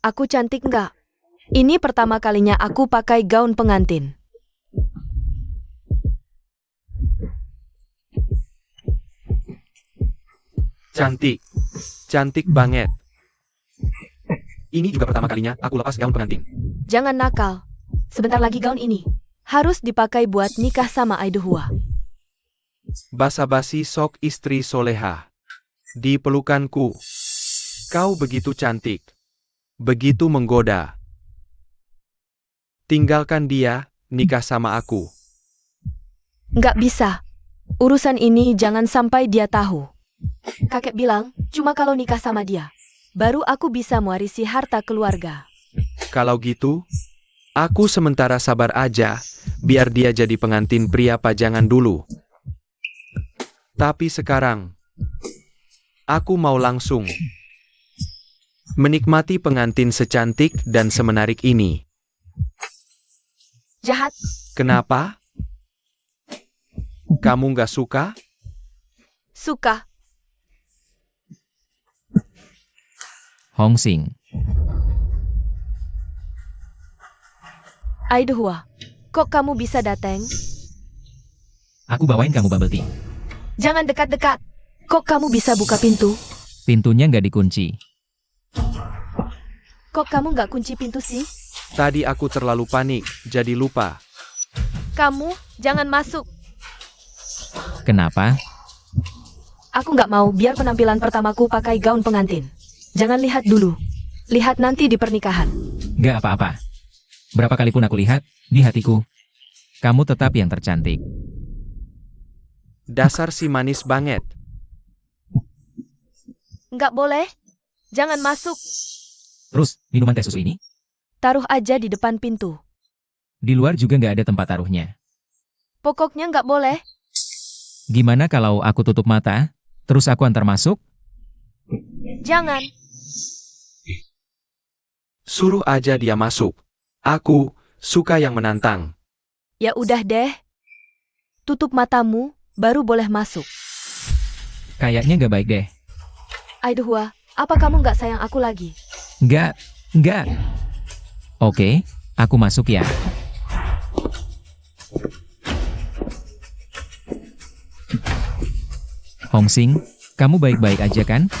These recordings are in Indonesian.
Aku cantik nggak? Ini pertama kalinya aku pakai gaun pengantin. Cantik. Cantik banget. Ini juga pertama kalinya aku lepas gaun pengantin. Jangan nakal. Sebentar lagi gaun ini harus dipakai buat nikah sama Aiduhua. Basa-basi sok istri soleha. Di pelukanku. Kau begitu cantik. Begitu menggoda. Tinggalkan dia, nikah sama aku. Nggak bisa. Urusan ini jangan sampai dia tahu. Kakek bilang, cuma kalau nikah sama dia, baru aku bisa mewarisi harta keluarga. Kalau gitu, aku sementara sabar aja, biar dia jadi pengantin pria pajangan dulu. Tapi sekarang, aku mau langsung menikmati pengantin secantik dan semenarik ini. Jahat. Kenapa? Kamu nggak suka? Suka. Hongsing. Aiduhua, kok kamu bisa datang? Aku bawain kamu bubble tea. Jangan dekat-dekat. Kok kamu bisa buka pintu? Pintunya nggak dikunci. Kok kamu nggak kunci pintu sih? Tadi aku terlalu panik, jadi lupa. Kamu, jangan masuk. Kenapa? Aku nggak mau biar penampilan pertamaku pakai gaun pengantin. Jangan lihat dulu. Lihat nanti di pernikahan. Nggak apa-apa. Berapa kali pun aku lihat, di hatiku, kamu tetap yang tercantik. Dasar si manis banget. Nggak boleh. Jangan masuk. Terus, minuman teh susu ini? Taruh aja di depan pintu. Di luar juga nggak ada tempat taruhnya. Pokoknya nggak boleh. Gimana kalau aku tutup mata, terus aku antar masuk? Jangan. Suruh aja dia masuk. Aku suka yang menantang. Ya udah deh. Tutup matamu, baru boleh masuk. Kayaknya nggak baik deh. Aiduhua, apa kamu nggak sayang aku lagi? Nggak. Oke, aku masuk ya. Hongsing, kamu baik-baik aja kan?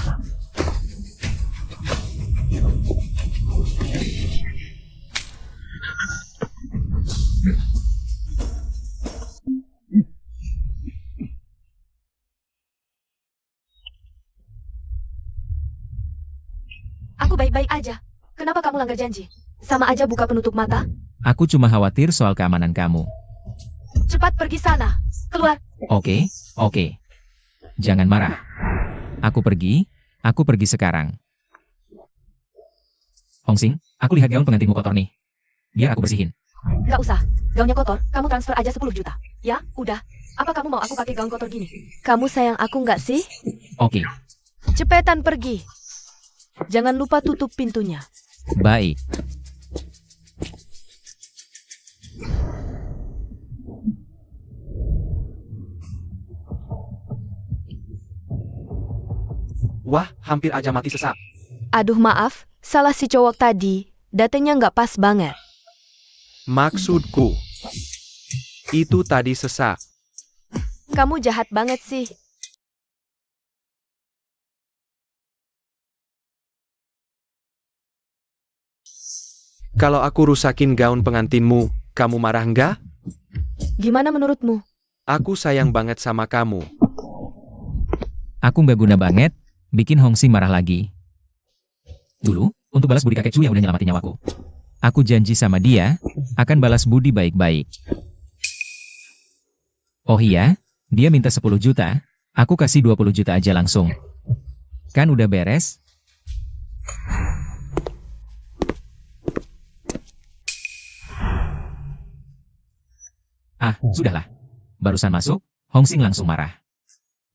Aku baik-baik aja. Kenapa kamu langgar janji? Sama aja buka penutup mata. Aku cuma khawatir soal keamanan kamu. Cepat pergi sana. Keluar. Oke. Jangan marah. Aku pergi sekarang. Hongsing, aku lihat gaun pengantinmu kotor nih. Biar aku bersihin. Nggak usah. Gaunnya kotor, kamu transfer aja 10 juta. Ya, udah. Apa kamu mau aku pakai gaun kotor gini? Kamu sayang aku nggak sih? Oke, Cepetan pergi. Jangan lupa tutup pintunya. baik. Wah, hampir aja mati sesak. Aduh maaf, salah si cowok tadi. Datanya nggak pas banget. Maksudku, itu tadi sesak. Kamu jahat banget sih. Kalau aku rusakin gaun pengantinmu, kamu marah nggak? Gimana menurutmu? Aku sayang banget sama kamu. Aku nggak guna banget, bikin Hongsing marah lagi. Dulu, untuk balas budi kakek Chu yang udah nyelamatin nyawaku. Aku janji sama dia, akan balas budi baik-baik. Oh iya, dia minta 10 juta, aku kasih 20 juta aja langsung. Kan udah beres? Ah, sudahlah. Barusan masuk, Hongsing langsung marah.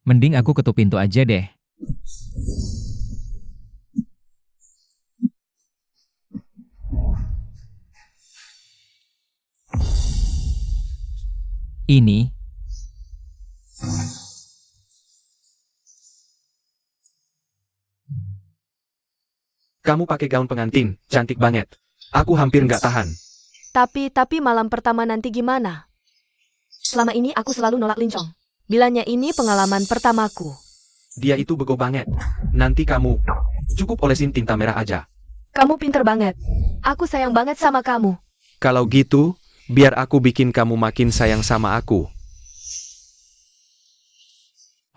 Mending aku ketuk pintu aja deh. Ini. Kamu pakai gaun pengantin, cantik banget. Aku hampir nggak tahan. Tapi malam pertama nanti gimana? Selama ini aku selalu nolak Lincong. Bilanya ini pengalaman pertamaku. Dia itu bego banget. Nanti kamu cukup olesin tinta merah aja. Kamu pinter banget. Aku sayang banget sama kamu. Kalau gitu, biar aku bikin kamu makin sayang sama aku.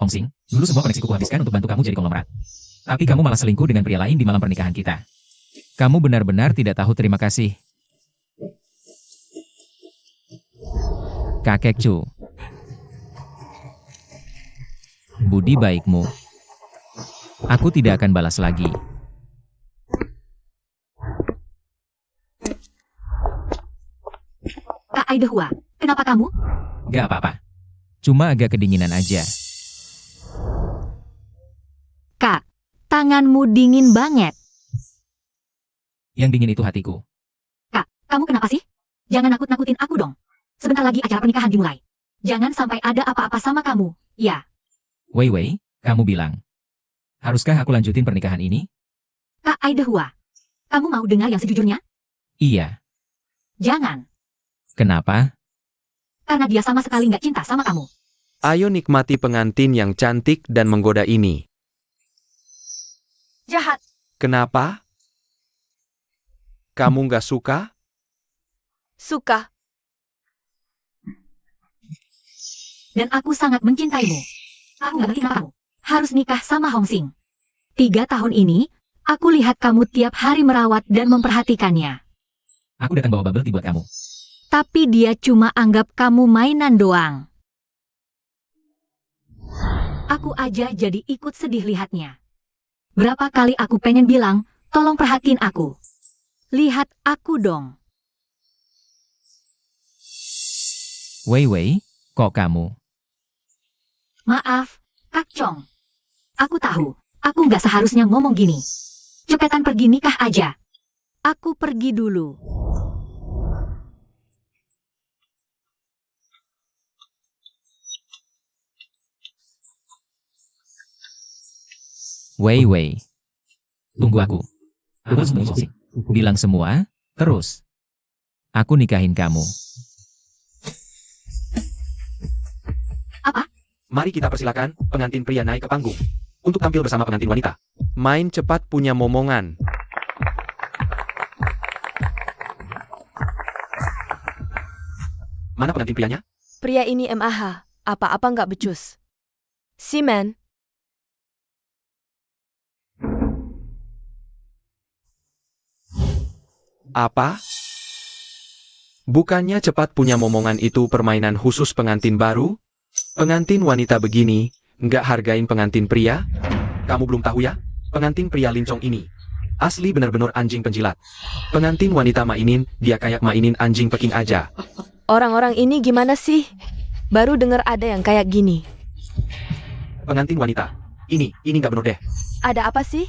Hongsing, dulu semua koneksiku kuhabiskan untuk bantu kamu jadi konglomerat. Tapi kamu malah selingkuh dengan pria lain di malam pernikahan kita. Kamu benar-benar tidak tahu terima kasih. Kakek Chu. Budi baikmu. Aku tidak akan balas lagi. Kak Aidehua, kenapa kamu? Gak apa-apa. Cuma agak kedinginan aja. Kak, tanganmu dingin banget. Yang dingin itu hatiku. Kak, kamu kenapa sih? Jangan nakut-nakutin aku dong. Sebentar lagi acara pernikahan dimulai. Jangan sampai ada apa-apa sama kamu, ya. Wei, kamu bilang. Haruskah aku lanjutin pernikahan ini? Kak Aidehua, kamu mau dengar yang sejujurnya? Iya. Jangan, Kenapa? karena dia sama sekali nggak cinta sama kamu. Ayo nikmati pengantin yang cantik dan menggoda ini. Jahat. Kenapa? Kamu nggak suka? Suka. Dan aku sangat mencintaimu. Aku nggak ngerti kenapa kamu harus nikah sama Hongsing. 3 tahun ini, aku lihat kamu tiap hari merawat dan memperhatikannya. Aku datang bawa bubble tea buat kamu. Tapi dia cuma anggap kamu mainan doang. Aku aja jadi ikut sedih lihatnya. Berapa kali aku pengen bilang, tolong perhatiin aku. Lihat aku dong. Wei, kok kamu? Maaf, Kak Chong. Aku tahu, aku nggak seharusnya ngomong gini. Cepetan pergi nikah aja. Aku pergi dulu. Wei. Tunggu aku. Aku harus menemui Hongsing. Bilang semua, terus. Aku nikahin kamu. Apa? Mari kita persilakan pengantin pria naik ke panggung untuk tampil bersama pengantin wanita. Main cepat punya momongan. Mana pengantin prianya? Pria ini MAH. Apa-apa nggak becus. Simen. Apa? Bukannya cepat punya momongan itu permainan khusus pengantin baru? Pengantin wanita begini, nggak hargain pengantin pria? Kamu belum tahu ya? Pengantin pria Lincong ini asli benar-benar anjing penjilat. Pengantin wanita mainin, dia kayak mainin anjing peking aja. Orang-orang ini gimana sih? Baru dengar ada yang kayak gini. Pengantin wanita, ini nggak benar deh. Ada apa sih?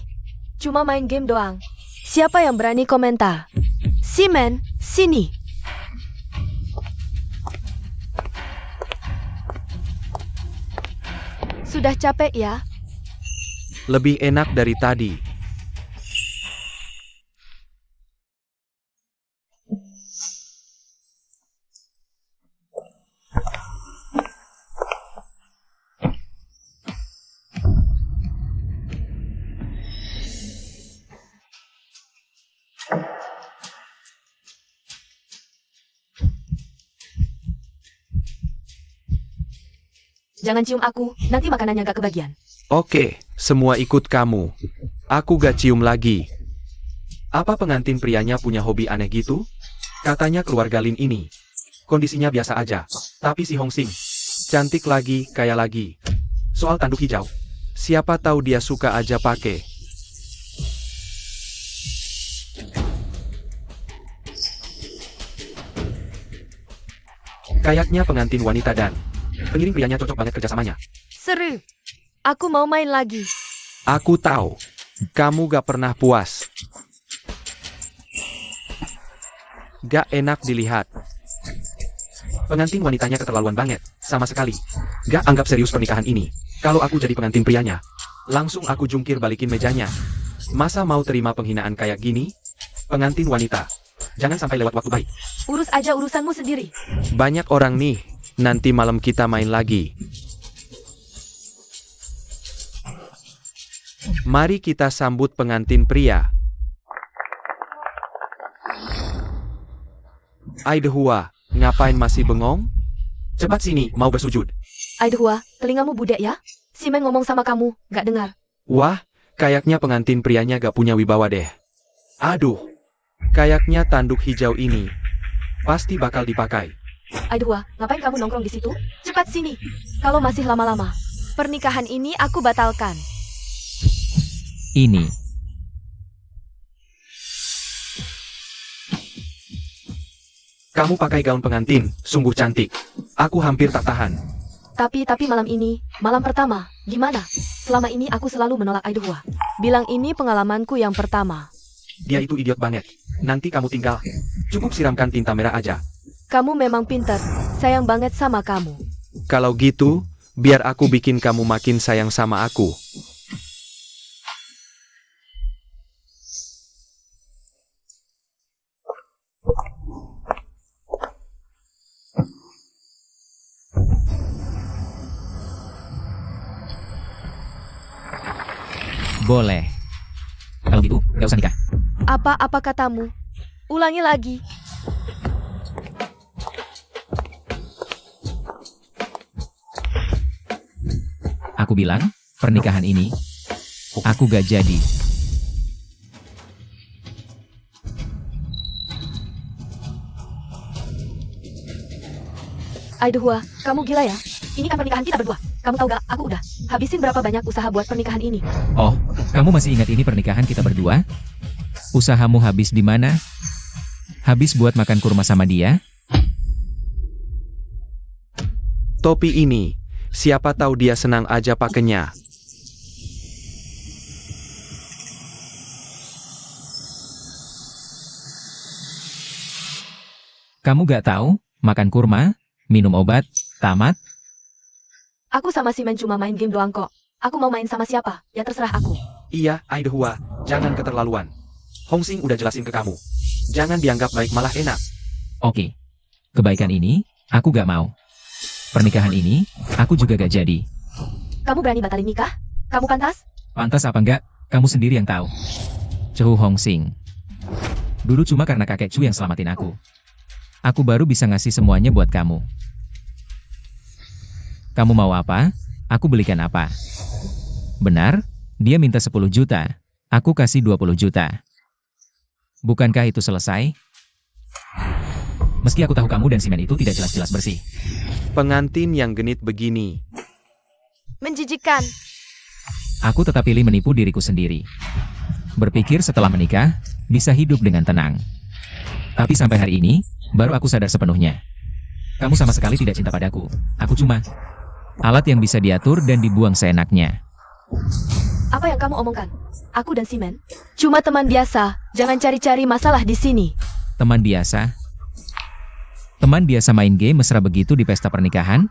Cuma main game doang. Siapa yang berani komentar? Simen, sini. Sudah capek ya? Lebih enak dari tadi. Jangan cium aku, nanti makanannya gak kebagian. Oke, semua ikut kamu. Aku gak cium lagi. Apa pengantin prianya punya hobi aneh gitu? Katanya keluarga Lin ini kondisinya biasa aja. Tapi si Hongsing cantik lagi, kaya lagi. Soal tanduk hijau, siapa tahu dia suka aja pakai. Kayaknya pengantin wanita dan pengiring prianya cocok banget kerjasamanya. Seru. Aku mau main lagi. Aku tahu, kamu gak pernah puas. Gak enak dilihat. Pengantin wanitanya keterlaluan banget, sama sekali. Gak anggap serius pernikahan ini. Kalau aku jadi pengantin prianya, langsung aku jungkir balikin mejanya. Masa mau terima penghinaan kayak gini? Pengantin wanita, jangan sampai lewat waktu baik. Urus aja urusanmu sendiri. Banyak orang nih, nanti malam kita main lagi. Mari kita sambut pengantin pria. Aidehua, ngapain masih bengong? Cepat sini, mau bersujud. Aidehua, telingamu budek ya? Si Men ngomong sama kamu, gak dengar. Wah, kayaknya pengantin prianya gak punya wibawa deh. Aduh, kayaknya tanduk hijau ini pasti bakal dipakai. Aidehua, ngapain kamu nongkrong di situ? Cepat sini. Kalau masih lama-lama, pernikahan ini aku batalkan. Ini. Kamu pakai gaun pengantin, sungguh cantik. Aku hampir tak tahan. Tapi malam ini, malam pertama, gimana? Selama ini aku selalu menolak Aidehua. Bilang ini pengalamanku yang pertama. Dia itu idiot banget. Nanti kamu tinggal. Cukup siramkan tinta merah aja. Kamu memang pintar, sayang banget sama kamu. Kalau gitu, biar aku bikin kamu makin sayang sama aku. Boleh. Kalau gitu, gak usah nikah. Apa katamu? Ulangi lagi. Aku bilang, pernikahan ini, aku gak jadi. Aidehua, kamu gila ya? Ini kan pernikahan kita berdua. Kamu tahu gak, aku udah habisin berapa banyak usaha buat pernikahan ini. Oh, kamu masih ingat ini pernikahan kita berdua? Usahamu habis di mana? Habis buat makan kurma sama dia? Topi ini, siapa tahu dia senang aja pakainya. Kamu gak tahu, makan kurma, minum obat, tamat? Aku sama si Men cuma main game doang kok. Aku mau main sama siapa, ya terserah aku. Iya, Aidehua, jangan keterlaluan. Hongsing udah jelasin ke kamu. Jangan dianggap baik malah enak. Oke. Kebaikan ini, aku gak mau. Pernikahan ini, aku juga gak jadi. Kamu berani batalin nikah? Kamu pantas? Pantas apa enggak, kamu sendiri yang tahu. Cehu Hongsing. Dulu cuma karena kakek Chu yang selamatin aku. Aku baru bisa ngasih semuanya buat kamu. Kamu mau apa? Aku belikan apa? Benar, dia minta 10 juta. Aku kasih 20 juta. Bukankah itu selesai? Meski aku tahu kamu dan si Men itu tidak jelas-jelas bersih. Pengantin yang genit begini. Menjijikan. Aku tetap pilih menipu diriku sendiri. Berpikir setelah menikah, bisa hidup dengan tenang. Tapi sampai hari ini, baru aku sadar sepenuhnya. Kamu sama sekali tidak cinta padaku. Aku cuma alat yang bisa diatur dan dibuang seenaknya. Apa yang kamu omongkan? Aku dan si Men cuma teman biasa. Jangan cari-cari masalah di sini. Teman biasa? Teman biasa main game mesra begitu di pesta pernikahan?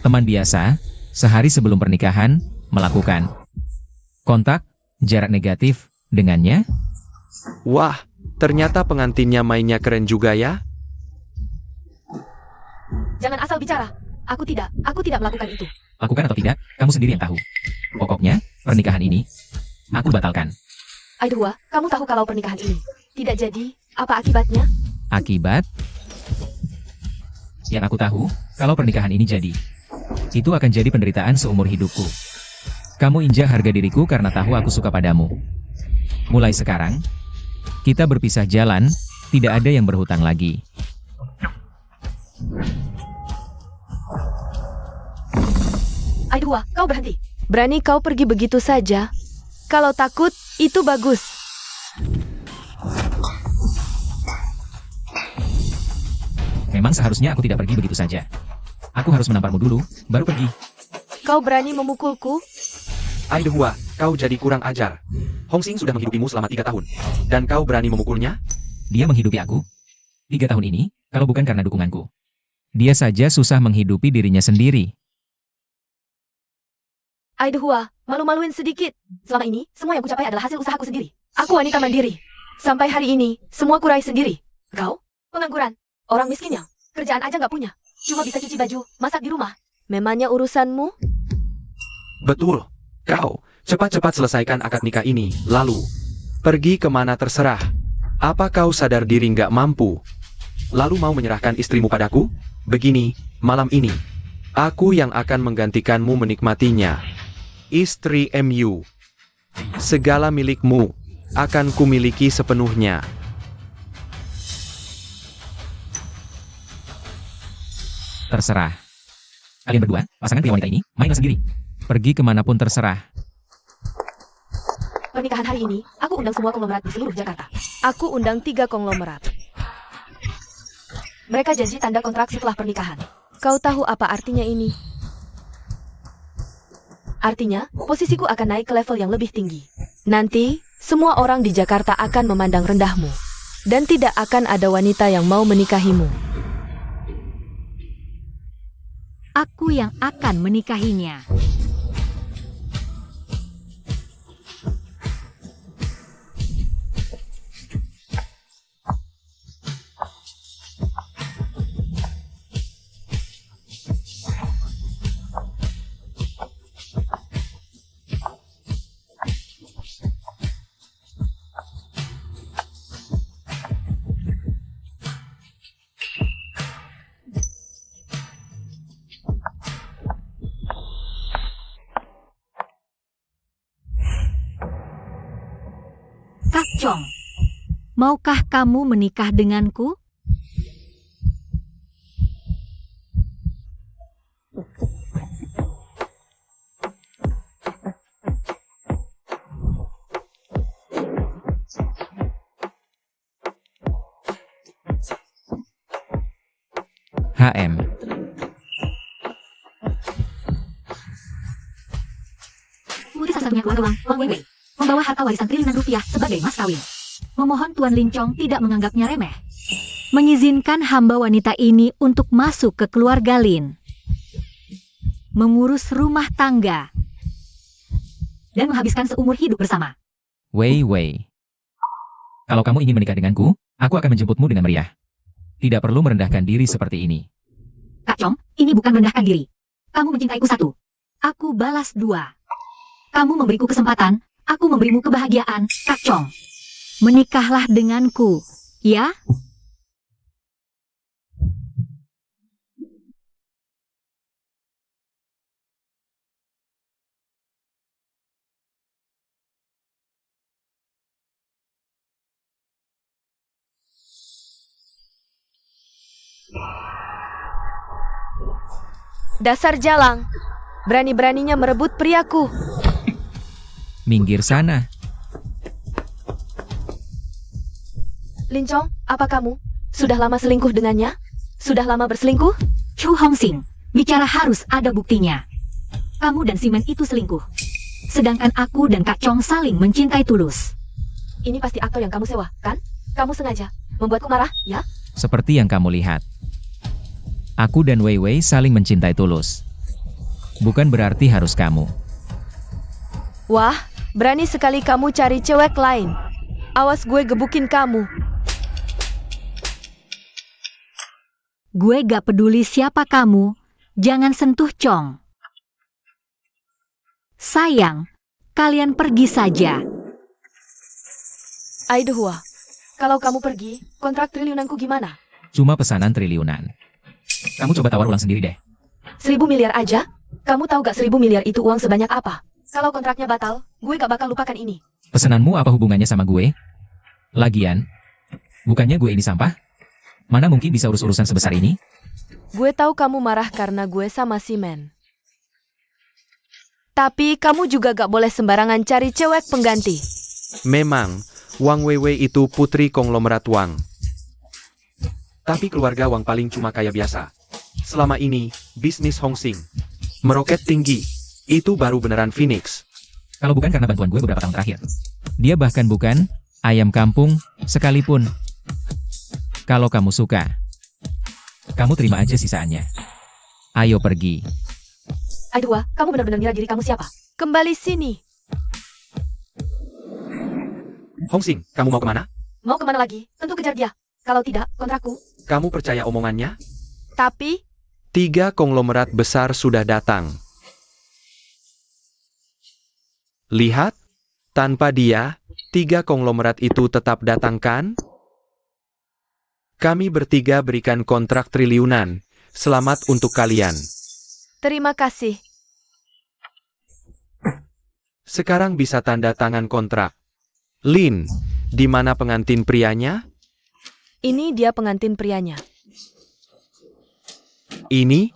Teman biasa, sehari sebelum pernikahan, melakukan kontak, jarak negatif, dengannya? Wah, ternyata pengantinnya mainnya keren juga ya. Jangan asal bicara. Aku tidak melakukan itu. Lakukan atau tidak, kamu sendiri yang tahu. Pokoknya, pernikahan ini, aku batalkan. Aidehua, kamu tahu kalau pernikahan ini tidak jadi, apa akibatnya? Akibat? Yang aku tahu, kalau pernikahan ini jadi, itu akan jadi penderitaan seumur hidupku. Kamu injak harga diriku karena tahu aku suka padamu. Mulai sekarang, kita berpisah jalan, tidak ada yang berhutang lagi. Aidehua, kau berhenti. Berani kau pergi begitu saja? Kalau takut, itu bagus. Memang seharusnya aku tidak pergi begitu saja. Aku harus menamparmu dulu, baru pergi. Kau berani memukulku? Aidehua, kau jadi kurang ajar. Hongsing sudah menghidupimu selama 3 tahun. Dan kau berani memukulnya? Dia menghidupi aku 3 tahun ini, kalau bukan karena dukunganku. Dia saja susah menghidupi dirinya sendiri. Aidehua, malu-maluin sedikit. Selama ini, semua yang kucapai adalah hasil usahaku sendiri. Aku wanita mandiri. Sampai hari ini, semua kurai sendiri. Kau? Pengangguran. Orang miskin yang kerjaan aja nggak punya. Cuma bisa cuci baju, masak di rumah. Memangnya urusanmu? Betul. Kau, cepat-cepat selesaikan akad nikah ini, lalu pergi kemana terserah. Apa kau sadar diri nggak mampu? Lalu mau menyerahkan istrimu padaku? Begini, malam ini, aku yang akan menggantikanmu menikmatinya. Istri MU. Segala milikmu akan kumiliki sepenuhnya. Terserah. Kalian berdua, pasangan pria wanita ini, mainlah sendiri. Pergi kemanapun terserah. Pernikahan hari ini, aku undang semua konglomerat di seluruh Jakarta. Aku undang 3 konglomerat. Mereka janji tanda kontrak setelah pernikahan. Kau tahu apa artinya ini? Artinya, posisiku akan naik ke level yang lebih tinggi. Nanti, semua orang di Jakarta akan memandang rendahmu. Dan tidak akan ada wanita yang mau menikahimu. Aku yang akan menikahinya. Kak Chong, maukah kamu menikah denganku? HM. Putri satu-satunya keluarga Wang Weiwei membawa harta warisan triliunan rupiah sebagai mas kawin. Memohon Tuan Lin Chong tidak menganggapnya remeh. Mengizinkan hamba wanita ini untuk masuk ke keluarga Lin. Mengurus rumah tangga. Dan menghabiskan seumur hidup bersama. Wei Wei. Kalau kamu ingin menikah denganku, aku akan menjemputmu dengan meriah. Tidak perlu merendahkan diri seperti ini. Kak Chong, ini bukan merendahkan diri. Kamu mencintaiku 1. Aku balas 2. Kamu memberiku kesempatan, aku memberimu kebahagiaan, Kak Chong. Menikahlah denganku, ya? Dasar jalang. Berani-beraninya merebut priaku. Minggir sana. Lin Chong, apa kamu? Sudah lama selingkuh dengannya? Sudah lama berselingkuh? Chu Hongsing, bicara harus ada buktinya. Kamu dan Simen itu selingkuh. Sedangkan aku dan Kak Chong saling mencintai tulus. Ini pasti aktor yang kamu sewa, kan? Kamu sengaja membuatku marah, ya? Seperti yang kamu lihat. Aku dan Wei Wei saling mencintai tulus. Bukan berarti harus kamu. Wah, berani sekali kamu cari cewek lain. Awas gue gebukin kamu. Gue gak peduli siapa kamu, jangan sentuh Chong. Sayang, kalian pergi saja. Aidehua, kalau kamu pergi, kontrak triliunanku gimana? Cuma pesanan triliunan. Kamu coba tawar ulang sendiri deh. 1.000 miliar aja? Kamu tahu gak 1.000 miliar itu uang sebanyak apa? Kalau kontraknya batal, gue gak bakal lupakan ini. Pesananmu apa hubungannya sama gue? Lagian, bukannya gue ini sampah? Mana mungkin bisa urus urusan sebesar ini? Gue tahu kamu marah karena gue sama Simen. Tapi kamu juga gak boleh sembarangan cari cewek pengganti. Memang, Wang Weiwei itu putri konglomerat Wang. Tapi keluarga Wang paling cuma kaya biasa. Selama ini, bisnis Hongsing meroket tinggi. Itu baru beneran Phoenix. Kalau bukan karena bantuan gue beberapa tahun terakhir. Dia bahkan bukan ayam kampung sekalipun. Kalau kamu suka, kamu terima aja sisaannya. Ayo pergi. Aidua, kamu benar-benar ngira diri kamu siapa? Kembali sini. Hongsing, kamu mau kemana? Mau kemana lagi? Tentu kejar dia. Kalau tidak, kontrakku. Kamu percaya omongannya? Tapi, 3 konglomerat besar sudah datang. Lihat, tanpa dia, 3 konglomerat itu tetap datang kan? Kami bertiga berikan kontrak triliunan. Selamat untuk kalian. terima kasih. Sekarang bisa tanda tangan kontrak. Lin, di mana pengantin prianya? Ini dia pengantin prianya. Ini?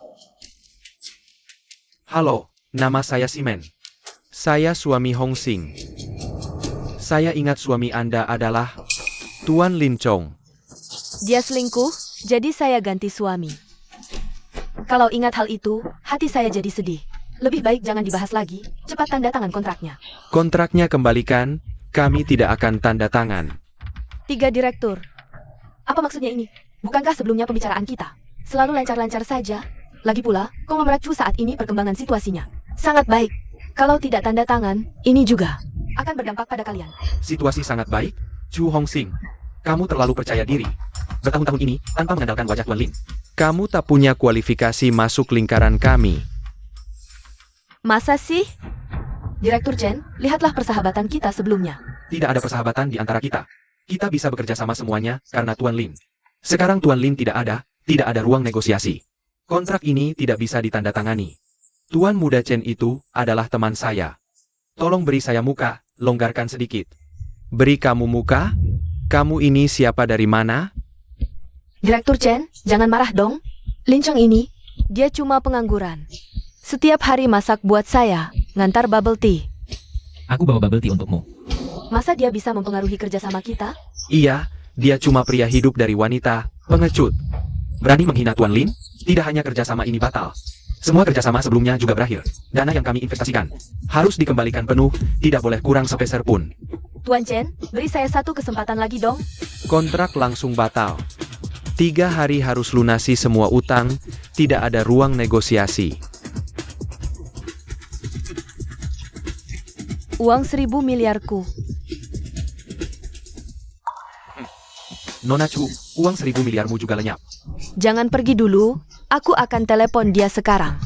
Halo, nama saya Simen. Saya suami Hongsing. Saya ingat suami Anda adalah Tuan Lin Chong. Dia selingkuh, jadi saya ganti suami. Kalau ingat hal itu, hati saya jadi sedih. Lebih baik jangan dibahas lagi, cepat tanda tangan kontraknya. Kontraknya kembalikan, kami tidak akan tanda tangan. 3 direktur. Apa maksudnya ini? Bukankah sebelumnya pembicaraan kita selalu lancar-lancar saja? Lagi pula, konglomerat Chu saat ini perkembangan situasinya sangat baik. Kalau tidak tanda tangan, ini juga akan berdampak pada kalian. Situasi sangat baik, Chu Hongsing. Kamu terlalu percaya diri. Bertahun-tahun ini, tanpa mengandalkan wajah Tuan Lin. Kamu tak punya kualifikasi masuk lingkaran kami. Masa sih? Direktur Chen, lihatlah persahabatan kita sebelumnya. Tidak ada persahabatan di antara kita. Kita bisa bekerja sama semuanya karena Tuan Lin. Sekarang Tuan Lin tidak ada ruang negosiasi. Kontrak ini tidak bisa ditandatangani. Tuan muda Chen itu adalah teman saya. Tolong beri saya muka, longgarkan sedikit. Beri kamu muka? Kamu ini siapa dari mana? Direktur Chen, jangan marah dong. Lin Chong ini, dia cuma pengangguran. Setiap hari masak buat saya, ngantar bubble tea. Aku bawa bubble tea untukmu. Masa dia bisa mempengaruhi kerjasama kita? Iya, dia cuma pria hidup dari wanita, pengecut. Berani menghina Tuan Lin? Tidak hanya kerjasama ini batal. Semua kerjasama sebelumnya juga berakhir. Dana yang kami investasikan harus dikembalikan penuh, tidak boleh kurang sepeser pun. Tuan Chen, beri saya 1 kesempatan lagi dong. Kontrak langsung batal. 3 hari harus lunasi semua utang, tidak ada ruang negosiasi. Uang 1.000 miliarku. Nona Chu, uang 1.000 miliarmu juga lenyap. Jangan pergi dulu, aku akan telepon dia sekarang.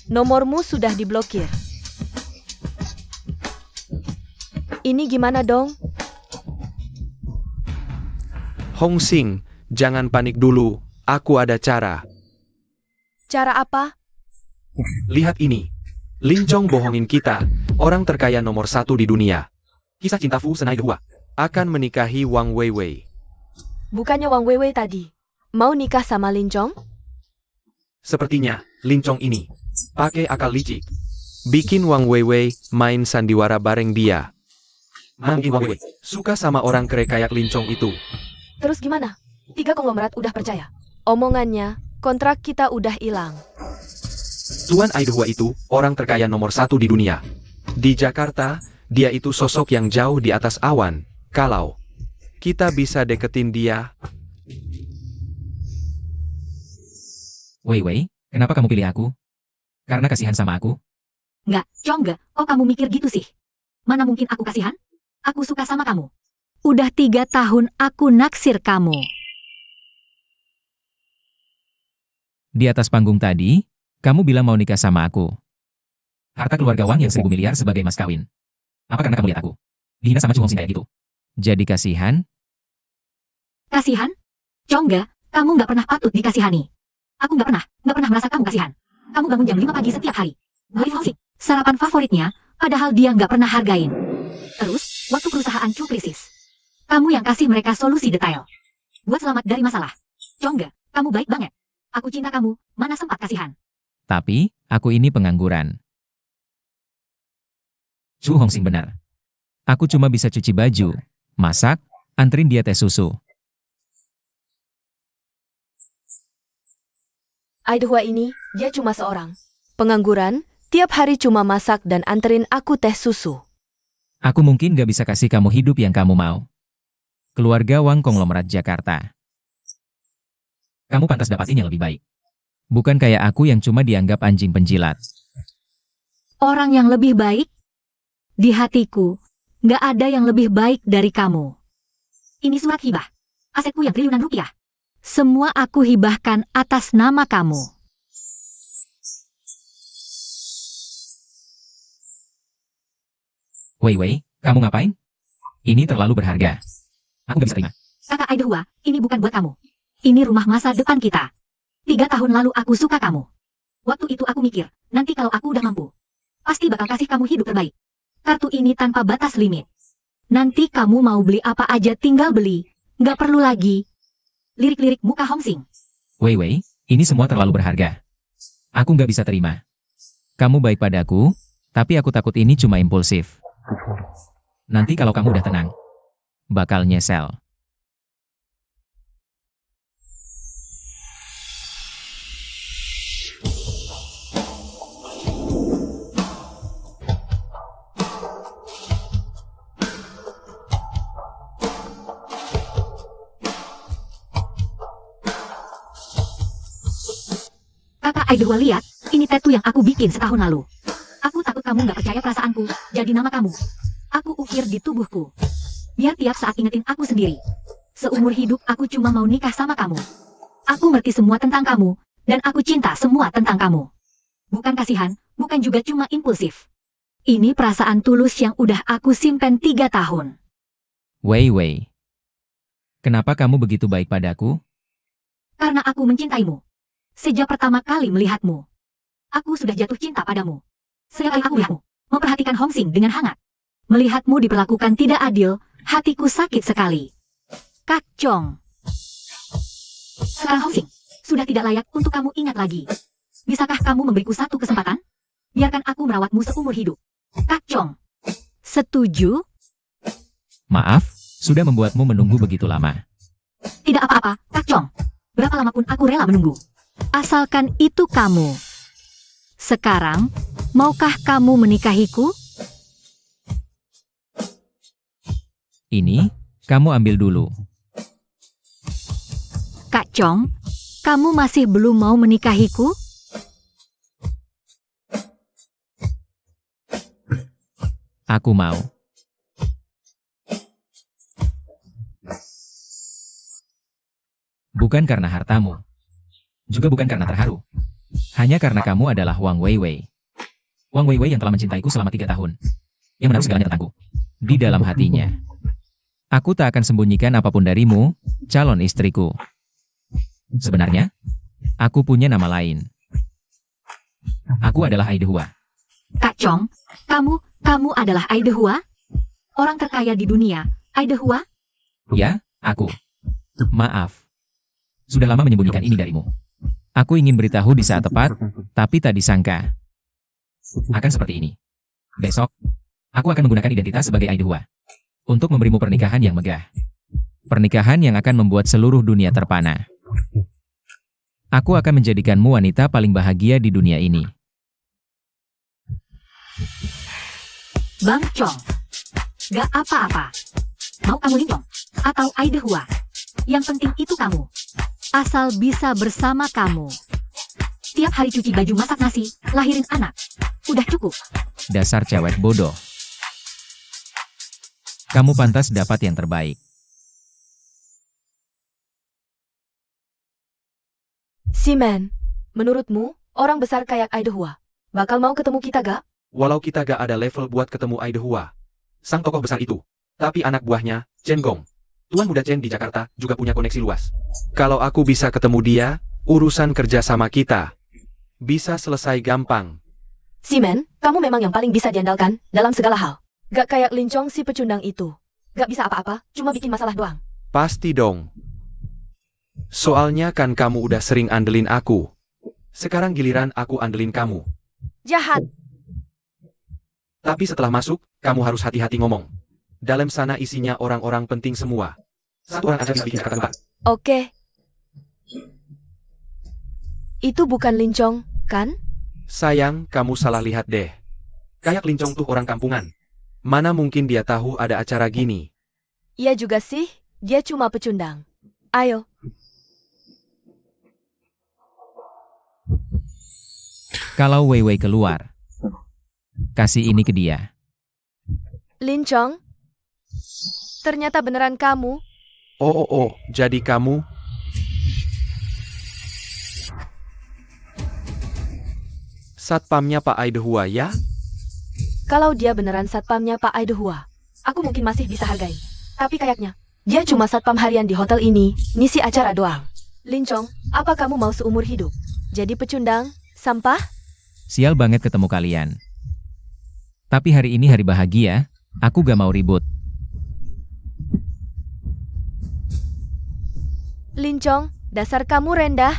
Nomormu sudah diblokir. Ini gimana dong? Hongsing, jangan panik dulu, aku ada cara. Cara apa? Lihat ini. Lin Chong bohongin kita, orang terkaya nomor 1 di dunia. Kisah cinta Fu Senai 2. Akan menikahi Wang Weiwei. Bukannya Wang Weiwei tadi mau nikah sama Lin Chong? Sepertinya, Lin Chong ini pakai akal licik. Bikin Wang Weiwei main sandiwara bareng dia. Mungkin Wang Weiwei suka sama orang kere kayak Lin Chong itu. Terus gimana? 3 konglomerat udah percaya. Omongannya, kontrak kita udah hilang. Tuan Aidua itu orang terkaya nomor 1 di dunia. Di Jakarta, dia itu sosok yang jauh di atas awan. Kalau kita bisa deketin dia. Wei, kenapa kamu pilih aku? Karena kasihan sama aku? Nggak, Chongge, kok kamu mikir gitu sih? Mana mungkin aku kasihan? Aku suka sama kamu. Udah 3 tahun aku naksir kamu. Di atas panggung tadi, kamu bilang mau nikah sama aku. Harta keluarga Wang yang 1.000 miliar sebagai mas kawin. Apa karena kamu lihat aku dihina sama Chu Hongsing kayak gitu? Jadi kasihan? Kasihan? Chongge, kamu nggak pernah patut dikasihani. Aku nggak pernah merasa kamu kasihan. Kamu bangun jam 5 pagi setiap hari. Beli Hongsing, sarapan favoritnya, padahal dia nggak pernah hargain. Terus, waktu perusahaan Chu krisis, kamu yang kasih mereka solusi detail. Buat selamat dari masalah. Chongge, kamu baik banget. Aku cinta kamu, mana sempat kasihan. Tapi, aku ini pengangguran. Chu Hongsing benar. Aku cuma bisa cuci baju, masak, anterin dia teh susu. Aidua ini, dia cuma seorang pengangguran, tiap hari cuma masak dan anterin aku teh susu. Aku mungkin gak bisa kasih kamu hidup yang kamu mau. Keluarga Wang konglomerat Jakarta. Kamu pantas dapatin yang lebih baik. Bukan kayak aku yang cuma dianggap anjing penjilat. Orang yang lebih baik? Di hatiku, nggak ada yang lebih baik dari kamu. Ini surat hibah. Asetku yang triliunan rupiah. Semua aku hibahkan atas nama kamu. Wei, kamu ngapain? Ini terlalu berharga. Aku gak bisa terima. Kakak Aidehua, ini bukan buat kamu. Ini rumah masa depan kita. 3 tahun lalu aku suka kamu. Waktu itu aku mikir, nanti kalau aku udah mampu, pasti bakal kasih kamu hidup terbaik. Kartu ini tanpa batas limit. Nanti kamu mau beli apa aja tinggal beli. Nggak perlu lagi. Lirik-lirik muka Hongsing. Wei, ini semua terlalu berharga. Aku nggak bisa terima. Kamu baik padaku, tapi aku takut ini cuma impulsif. Nanti kalau kamu udah tenang, bakal nyesel. Kakak Aidehua lihat, ini tattoo yang aku bikin setahun lalu. Aku takut kamu nggak percaya perasaanku, jadi nama kamu. Aku ukir di tubuhku. Biar tiap saat ingetin aku sendiri. Seumur hidup aku cuma mau nikah sama kamu. Aku ngerti semua tentang kamu, dan aku cinta semua tentang kamu. Bukan kasihan, bukan juga cuma impulsif. Ini perasaan tulus yang udah aku simpen 3 tahun. Wei, kenapa kamu begitu baik padaku? Karena aku mencintaimu. Sejak pertama kali melihatmu, aku sudah jatuh cinta padamu. Setiap kali aku melihatmu, memperhatikan Hongsing dengan hangat. Melihatmu diperlakukan tidak adil, hatiku sakit sekali. Kak Chong. Sekarang Hongsing, sudah tidak layak untuk kamu ingat lagi. Bisakah kamu memberiku satu kesempatan? Biarkan aku merawatmu seumur hidup. Kak Chong. Setuju? Maaf, sudah membuatmu menunggu begitu lama. Tidak apa-apa, Kak Chong. Berapa lama pun aku rela menunggu. Asalkan itu kamu. Sekarang, maukah kamu menikahiku? Ini, kamu ambil dulu. Kak Chong, kamu masih belum mau menikahiku? Aku mau. Bukan karena hartamu. Juga bukan karena terharu. Hanya karena kamu adalah Wang Weiwei. Wang Weiwei yang telah mencintaiku selama 3 tahun. Yang menaruh segalanya tentangku. Di dalam hatinya. Aku tak akan sembunyikan apapun darimu, calon istriku. Sebenarnya, aku punya nama lain. Aku adalah Aidehua. Kak Chong, kamu adalah Aidehua? Orang terkaya di dunia, Aidehua? Ya, aku. Maaf. Sudah lama menyembunyikan ini darimu. Aku ingin beritahu di saat tepat, tapi tak disangka. Akan seperti ini. Besok, aku akan menggunakan identitas sebagai Aidehua. Untuk memberimu pernikahan yang megah. Pernikahan yang akan membuat seluruh dunia terpana. Aku akan menjadikanmu wanita paling bahagia di dunia ini. Bang Chong. Gak apa-apa. Mau kamu Lincong? Atau Aidehua? Yang penting itu kamu. Asal bisa bersama kamu. Tiap hari cuci baju, masak nasi, lahirin anak. Udah cukup. Dasar cewek bodoh. Kamu pantas dapat yang terbaik. Simen, menurutmu, orang besar kayak Aidehua, bakal mau ketemu kita gak? Walau kita gak ada level buat ketemu Aidehua, sang tokoh besar itu. Tapi anak buahnya, Chen Gong. Tuan muda Chen di Jakarta juga punya koneksi luas. Kalau aku bisa ketemu dia, urusan kerja sama kita bisa selesai gampang. Simen, kamu memang yang paling bisa diandalkan dalam segala hal. Gak kayak Lincong si pecundang itu. Gak bisa apa-apa, cuma bikin masalah doang. Pasti dong. Soalnya kan kamu udah sering andelin aku. Sekarang giliran aku andelin kamu. Jahat. Tapi setelah masuk, kamu harus hati-hati ngomong. Dalam sana isinya orang-orang penting semua. Satu orang aja bisa bikin Jakarta tempat. Oke. Itu bukan Lincong, kan? Sayang, kamu salah lihat deh. Kayak Lincong tuh orang kampungan. Mana mungkin dia tahu ada acara gini. Iya juga sih, dia cuma pecundang. Ayo. Kalau Wei Wei keluar, kasih ini ke dia. Lin Chong, ternyata beneran kamu. Oh, jadi kamu? Satpamnya Pak Aidehua ya? Kalau dia beneran satpamnya Pak Aidehua, aku mungkin masih bisa hargain. Tapi kayaknya, dia cuma satpam harian di hotel ini, ngisi acara doang. Lin Chong, apa kamu mau seumur hidup? Jadi pecundang, sampah? Sial banget ketemu kalian. Tapi hari ini hari bahagia, aku gak mau ribut. Lin Chong, dasar kamu rendah.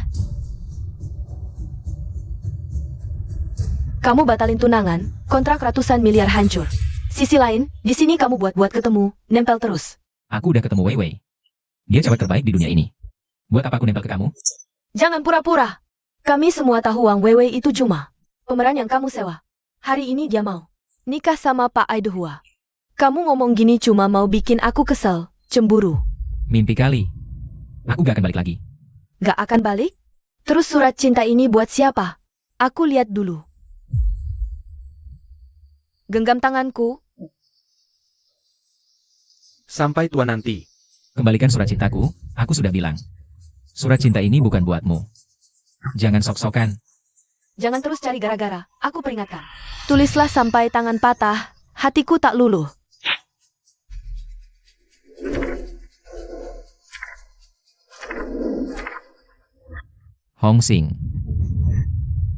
Kamu batalin tunangan, kontrak ratusan miliar hancur. Sisi lain, di sini kamu buat-buat ketemu, nempel terus. Aku udah ketemu Wei Wei. Dia cewek terbaik di dunia ini. Buat apa aku nempel ke kamu? Jangan pura-pura. Kami semua tahu Wang Weiwei itu cuma pemeran yang kamu sewa. Hari ini dia mau nikah sama Pak Aidehua. Kamu ngomong gini cuma mau bikin aku kesel, cemburu. Mimpi kali. Aku gak akan balik lagi. Gak akan balik? Terus surat cinta ini buat siapa? Aku lihat dulu. Genggam tanganku. Sampai tua nanti. Kembalikan surat cintaku, aku sudah bilang. Surat cinta ini bukan buatmu. Jangan sok-sokan. Jangan terus cari gara-gara, aku peringatkan. Tulislah sampai tangan patah, hatiku tak luluh. Hong Xing.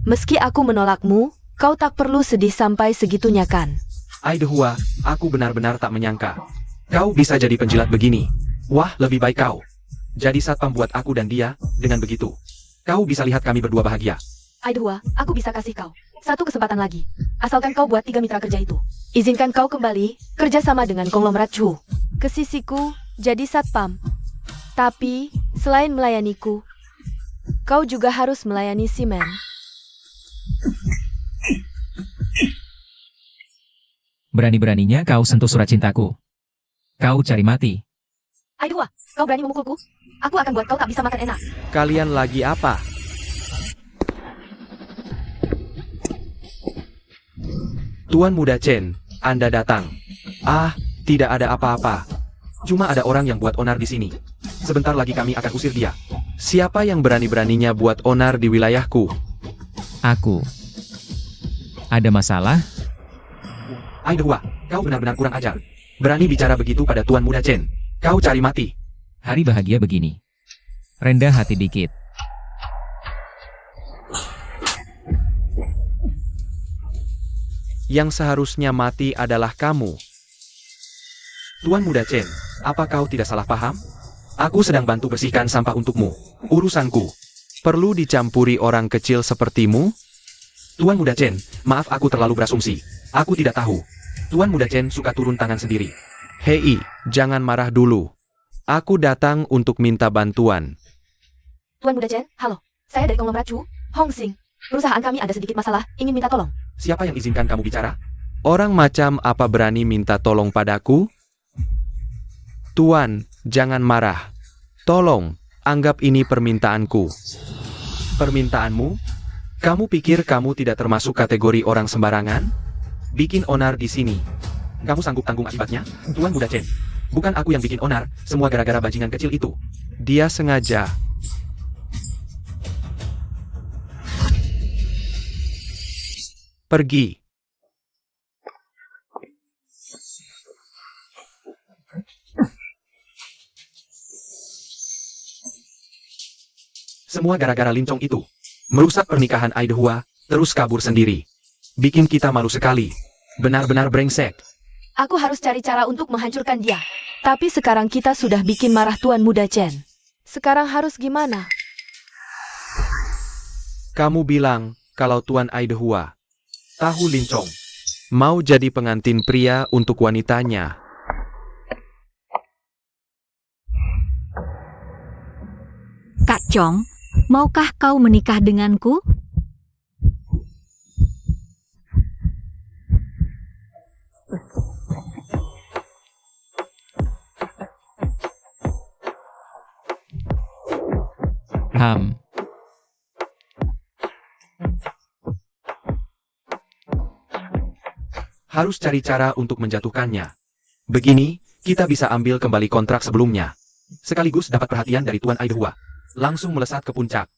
Meski aku menolakmu, kau tak perlu sedih sampai segitunya kan? Aidehua, aku benar-benar tak menyangka. Kau bisa jadi penjilat begini. Wah, lebih baik kau jadi satpam buat aku dan dia. Dengan begitu, kau bisa lihat kami berdua bahagia. Aidehua, aku bisa kasih kau satu kesempatan lagi. Asalkan kau buat 3 mitra kerja itu. Izinkan kau kembali kerja sama dengan konglomerat Chu. Ke sisiku, jadi satpam. Tapi, selain melayaniku, kau juga harus melayani Simen. Berani-beraninya kau sentuh surat cintaku. Kau cari mati. Aidehua, kau berani memukulku? Aku akan buat kau tak bisa makan enak. Kalian lagi apa? Tuan Muda Chen, Anda datang. Ah, tidak ada apa-apa. Cuma ada orang yang buat onar di sini. Sebentar lagi kami akan usir dia. Siapa yang berani-beraninya buat onar di wilayahku? Aku. Ada masalah? Aidehua, kau benar-benar kurang ajar. Berani bicara begitu pada Tuan Muda Chen. Kau cari mati. Hari bahagia begini. Rendah hati dikit. Yang seharusnya mati adalah kamu. Tuan Muda Chen, apa kau tidak salah paham? Aku sedang bantu bersihkan sampah untukmu. Urusanku. Perlu dicampuri orang kecil sepertimu? Tuan Muda Chen, maaf aku terlalu berasumsi. Aku tidak tahu. Tuan Muda Chen suka turun tangan sendiri. Hei, jangan marah dulu. Aku datang untuk minta bantuan. Tuan Muda Chen, halo. Saya dari konglomerat Chu, Hong Xing. Perusahaan kami ada sedikit masalah, ingin minta tolong. Siapa yang izinkan kamu bicara? Orang macam apa berani minta tolong padaku? Tuan, jangan marah. Tolong, anggap ini permintaanku. Permintaanmu? Kamu pikir kamu tidak termasuk kategori orang sembarangan? Bikin onar di sini. Kamu sanggup tanggung akibatnya? Tuan Muda Chen. Bukan aku yang bikin onar, semua gara-gara bajingan kecil itu. Dia sengaja. Pergi. Semua gara-gara Lin Chong itu. Merusak pernikahan Aidehua, terus kabur sendiri. Bikin kita malu sekali. Benar-benar brengsek. Aku harus cari cara untuk menghancurkan dia. Tapi sekarang kita sudah bikin marah Tuan Muda Chen. Sekarang harus gimana? Kamu bilang, kalau Tuan Aidehua tahu Lin Chong mau jadi pengantin pria untuk wanitanya. Kak Chong, maukah kau menikah denganku? Harus cari cara untuk menjatuhkannya. Begini, kita bisa ambil kembali kontrak sebelumnya. Sekaligus dapat perhatian dari Tuan Aidehua. Langsung melesat ke puncak.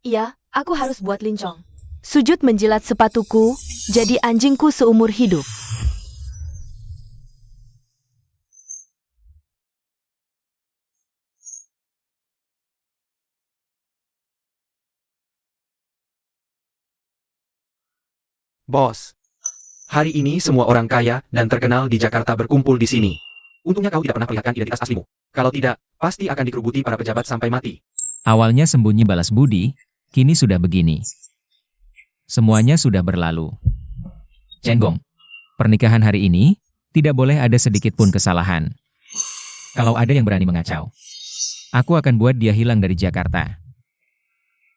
Iya, aku harus buat Lincong. Sujud menjilat sepatuku, jadi anjingku seumur hidup. Bos. Hari ini semua orang kaya dan terkenal di Jakarta berkumpul di sini. Untungnya kau tidak pernah perlihatkan identitas aslimu. Kalau tidak, pasti akan dikerubuti para pejabat sampai mati. Awalnya sembunyi balas budi, kini sudah begini. Semuanya sudah berlalu. Cenggong, pernikahan hari ini tidak boleh ada sedikit pun kesalahan. Kalau ada yang berani mengacau, aku akan buat dia hilang dari Jakarta.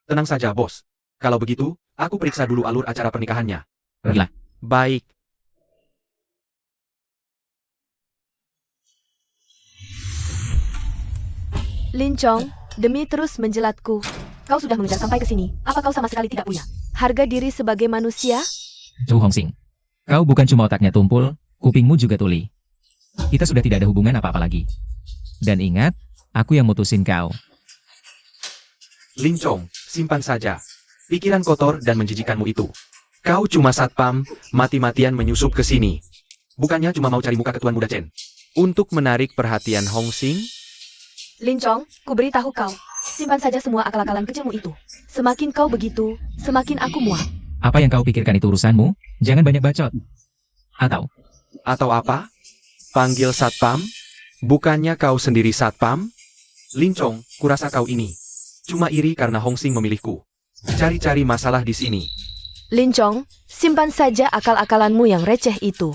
Tenang saja, bos. Kalau begitu, aku periksa dulu alur acara pernikahannya. Pergilah. Baik. Lincong, demi terus menjilatku. Kau sudah mengejar sampai ke sini. Apa kau sama sekali tidak punya harga diri sebagai manusia? Zhou Hongxing, kau bukan cuma otaknya tumpul, kupingmu juga tuli. Kita sudah tidak ada hubungan apa-apa lagi. Dan ingat, aku yang mutusin kau. Lincong, simpan saja. Pikiran kotor dan menjijikanmu itu. Kau cuma satpam, mati-matian menyusup ke sini. Bukannya cuma mau cari muka ke Tuan Muda Chen. Untuk menarik perhatian Hongxing, Lincong, ku beritahu kau. Simpan saja semua akal-akalan kecilmu itu. Semakin kau begitu, semakin aku muak. Apa yang kau pikirkan itu urusanmu? Jangan banyak bacot. atau apa? Panggil satpam? Bukannya kau sendiri satpam? Lincong, kurasa kau ini cuma iri karena Hongxing memilihku. Cari-cari masalah di sini. Lincong, simpan saja akal-akalanmu yang receh itu.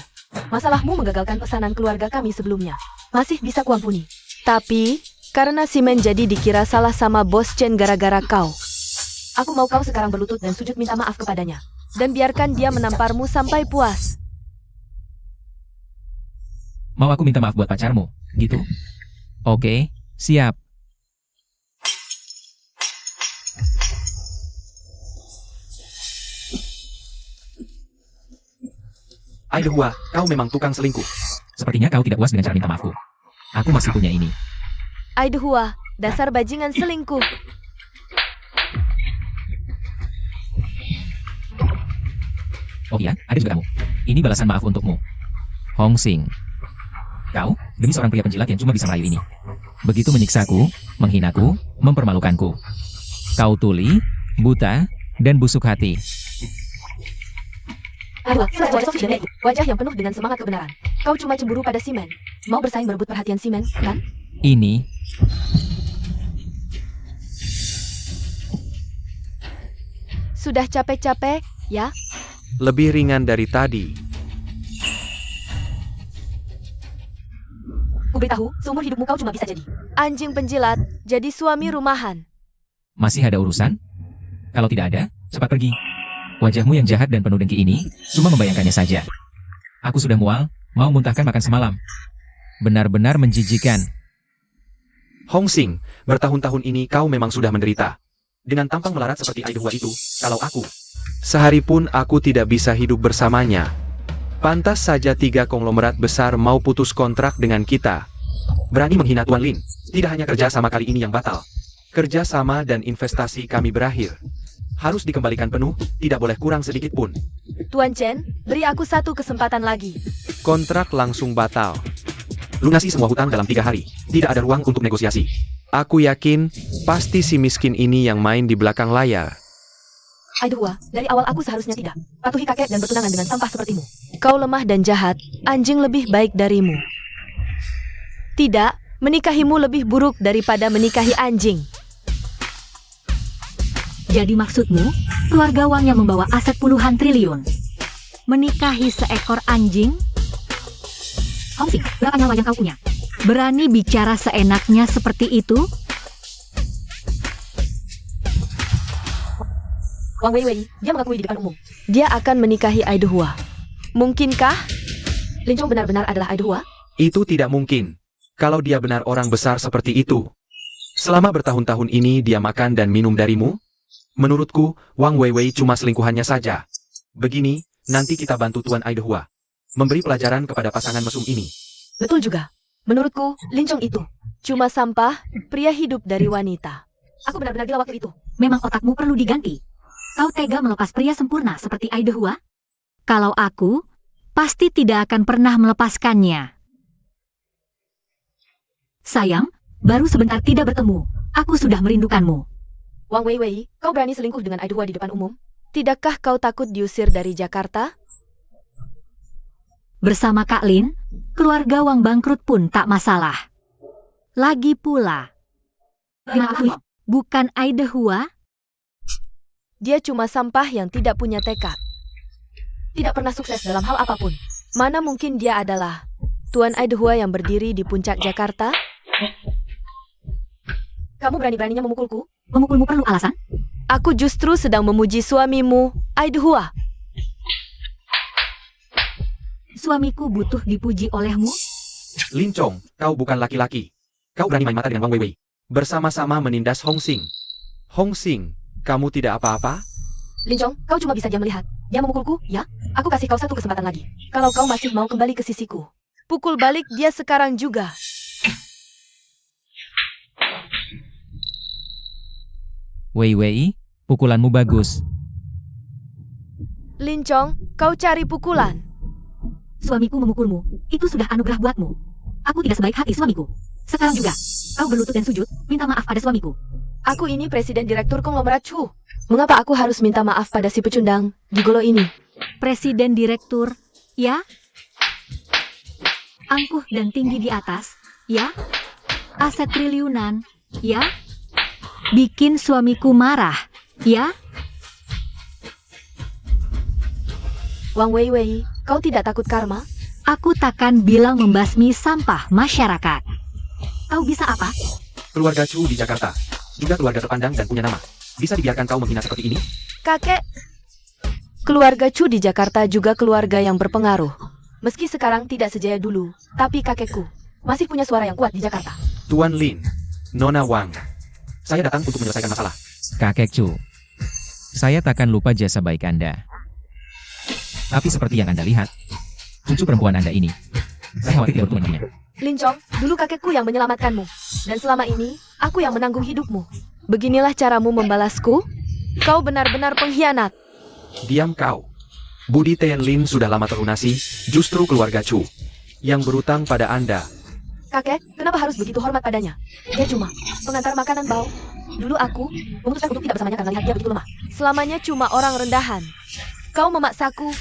Masalahmu menggagalkan pesanan keluarga kami sebelumnya. Masih bisa kuampuni. Tapi, karena Simen jadi dikira salah sama Bos Chen gara-gara kau. Aku mau kau sekarang berlutut dan sujud minta maaf kepadanya. Dan biarkan dia menamparmu sampai puas. Mau aku minta maaf buat pacarmu, gitu? Oke, siap. Aidehua, kau memang tukang selingkuh. Sepertinya kau tidak puas dengan cara minta maafku. Aku masih punya ini. Aidehua, dasar bajingan selingkuh. Oh iya, ada juga kamu. Ini balasan maaf untukmu. Hongxing. Kau, demi seorang pria penjilat yang cuma bisa merayu ini. Begitu menyiksaku, menghinaku, mempermalukanku. Kau tuli, buta, dan busuk hati. Aduh, wajah Sophie dan itu. Wajah yang penuh dengan semangat kebenaran. Kau cuma cemburu pada Simen. Mau bersaing berebut perhatian Simen, kan? Ini, Sudah capek-capek, ya? Lebih ringan dari tadi. Ku beritahu, seumur hidupmu kau cuma bisa jadi anjing penjilat, jadi suami rumahan. masih ada urusan? Kalau tidak ada, cepat pergi. Wajahmu yang jahat dan penuh dengki ini, cuma membayangkannya saja. Aku sudah mual, mau muntahkan makan semalam. Benar-benar menjijikan. Hongxing, bertahun-tahun ini kau memang sudah menderita. Dengan tampang melarat seperti Aidehua itu, kalau aku, sehari pun aku tidak bisa hidup bersamanya. Pantas saja 3 konglomerat besar mau putus kontrak dengan kita. Berani menghina Tuan Lin. Tidak hanya kerja sama kali ini yang batal. Kerja sama dan investasi kami berakhir. Harus dikembalikan penuh, tidak boleh kurang sedikit pun. Tuan Chen, beri aku 1 kesempatan lagi. Kontrak langsung batal. Lunasi semua hutang dalam 3 hari. Tidak ada ruang untuk negosiasi. Aku yakin, pasti si miskin ini yang main di belakang layar. Aidehua, dari awal aku seharusnya tidak patuhi kakek dan bertunangan dengan sampah sepertimu. Kau lemah dan jahat, anjing lebih baik darimu. Tidak, menikahimu lebih buruk daripada menikahi anjing. Jadi maksudmu, keluarga Wang yang membawa aset puluhan triliun menikahi seekor anjing? Hongxing, berapa nyawa yang kau punya? Berani bicara seenaknya seperti itu? Wang Weiwei, dia mengakui di depan umum. Dia akan menikahi Aidehua. Mungkinkah? Lincong benar-benar adalah Aidehua? Itu tidak mungkin. Kalau dia benar orang besar seperti itu. Selama bertahun-tahun ini dia makan dan minum darimu? Menurutku, Wang Weiwei cuma selingkuhannya saja. Begini, nanti kita bantu Tuan Aidehua. memberi pelajaran kepada pasangan mesum ini. Betul juga. Menurutku, Lin Chong itu cuma sampah, pria hidup dari wanita. Aku benar-benar gila waktu itu. Memang otakmu perlu diganti. Kau tega melepas pria sempurna seperti Aidehua? Kalau aku, pasti tidak akan pernah melepaskannya. Sayang, baru sebentar tidak bertemu. Aku sudah merindukanmu. Wang Weiwei, kau berani selingkuh dengan Aidehua di depan umum? Tidakkah kau takut diusir dari Jakarta? Bersama Kak Lin, keluarga Wang bangkrut pun tak masalah. Lagi pula, bukan Aidehua? Dia cuma sampah yang tidak punya tekad. Tidak pernah sukses dalam hal apapun. Mana mungkin dia adalah Tuan Aidehua yang berdiri di puncak Jakarta? Kamu berani-beraninya memukulku? Memukulmu perlu alasan? Aku justru sedang memuji suamimu, Aidehua. Suamiku butuh dipuji olehmu? Lin Chong, kau bukan laki-laki. Kau berani main mata dengan Wang Weiwei. Bersama-sama menindas Hong Xing. Hong Xing, kamu tidak apa-apa? Lin Chong, kau cuma bisa diam melihat. Dia memukulku, ya? Aku kasih kau satu kesempatan lagi. Kalau kau masih mau kembali ke sisiku, pukul balik dia sekarang juga. Weiwei, pukulanmu bagus. Lin Chong, kau cari pukulan. Suamiku memukulmu, itu sudah anugerah buatmu. Aku tidak sebaik hati suamiku. Sekarang juga, kau berlutut dan sujud, minta maaf pada suamiku. Aku ini presiden direktur konglomerat Chu. Mengapa aku harus minta maaf pada si pecundang gigolo ini? Presiden direktur, ya? Angkuh dan tinggi di atas, ya? Aset triliunan, ya? Bikin suamiku marah, ya? Wang Weiwei, kau tidak takut karma? Aku takkan bilang membasmi sampah masyarakat. Kau bisa apa? Keluarga Chu di Jakarta. Juga keluarga terpandang dan punya nama. Bisa dibiarkan kau menghina seperti ini? Kakek. Keluarga Chu di Jakarta juga keluarga yang berpengaruh. Meski sekarang tidak sejaya dulu, tapi kakekku masih punya suara yang kuat di Jakarta. Tuan Lin, Nona Wang. Saya datang untuk menyelesaikan masalah. Kakek Chu. Saya takkan lupa jasa baik Anda. Tapi seperti yang Anda lihat, cucu perempuan Anda ini, saya khawatir dia beruntung menantunya. Lin Chong, dulu kakekku yang menyelamatkanmu. Dan selama ini, aku yang menanggung hidupmu. Beginilah caramu membalasku? Kau benar-benar pengkhianat. Diam kau. Budi Tian Lin sudah lama terlunasi, justru keluarga Chu yang berutang pada Anda. Kakek, kenapa harus begitu hormat padanya? Dia cuma pengantar makanan bau. Dulu aku memutuskan untuk tidak bersamanya karena lihat dia begitu lemah. Selamanya cuma orang rendahan. Kau memaksaku.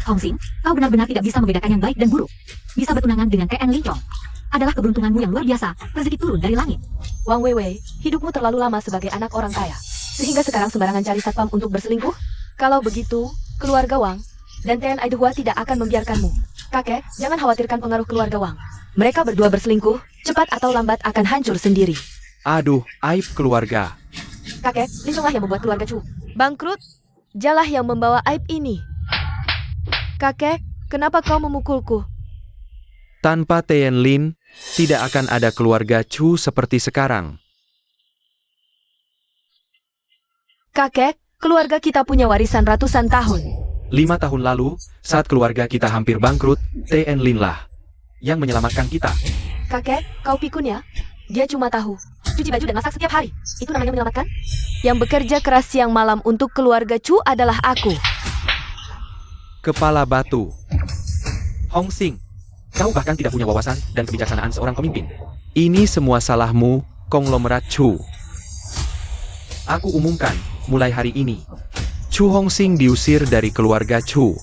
Hong Xing, kau benar-benar tidak bisa membedakan yang baik dan buruk. Bisa bertunangan dengan KN Lin Chong adalah keberuntunganmu yang luar biasa, rezeki turun dari langit. Wang Weiwei, hidupmu terlalu lama sebagai anak orang kaya. Sehingga sekarang sembarangan cari satpam untuk berselingkuh? Kalau begitu, keluarga Wang dan Tian Aidehua tidak akan membiarkanmu. Kakek, jangan khawatirkan pengaruh keluarga Wang. Mereka berdua berselingkuh, cepat atau lambat akan hancur sendiri. Aduh, aib keluarga. Kakek, Lin Chong lah yang membuat keluarga Chu bangkrut. Dialah yang membawa aib ini. Kakek, kenapa kau memukulku? Tanpa Tian Lin, tidak akan ada keluarga Chu seperti sekarang. Kakek, keluarga kita punya warisan ratusan tahun. 5 tahun lalu, saat keluarga kita hampir bangkrut, Tian Lin lah yang menyelamatkan kita. Kakek, kau pikun ya? Dia cuma tahu cuci baju dan masak setiap hari. Itu namanya menyelamatkan? Yang bekerja keras siang malam untuk keluarga Chu adalah aku. Kepala batu. Hong Xing, kau bahkan tidak punya wawasan dan kebijaksanaan seorang pemimpin. Ini semua salahmu, konglomerat Chu. Aku umumkan, mulai hari ini, Chu Hong Xing diusir dari keluarga Chu.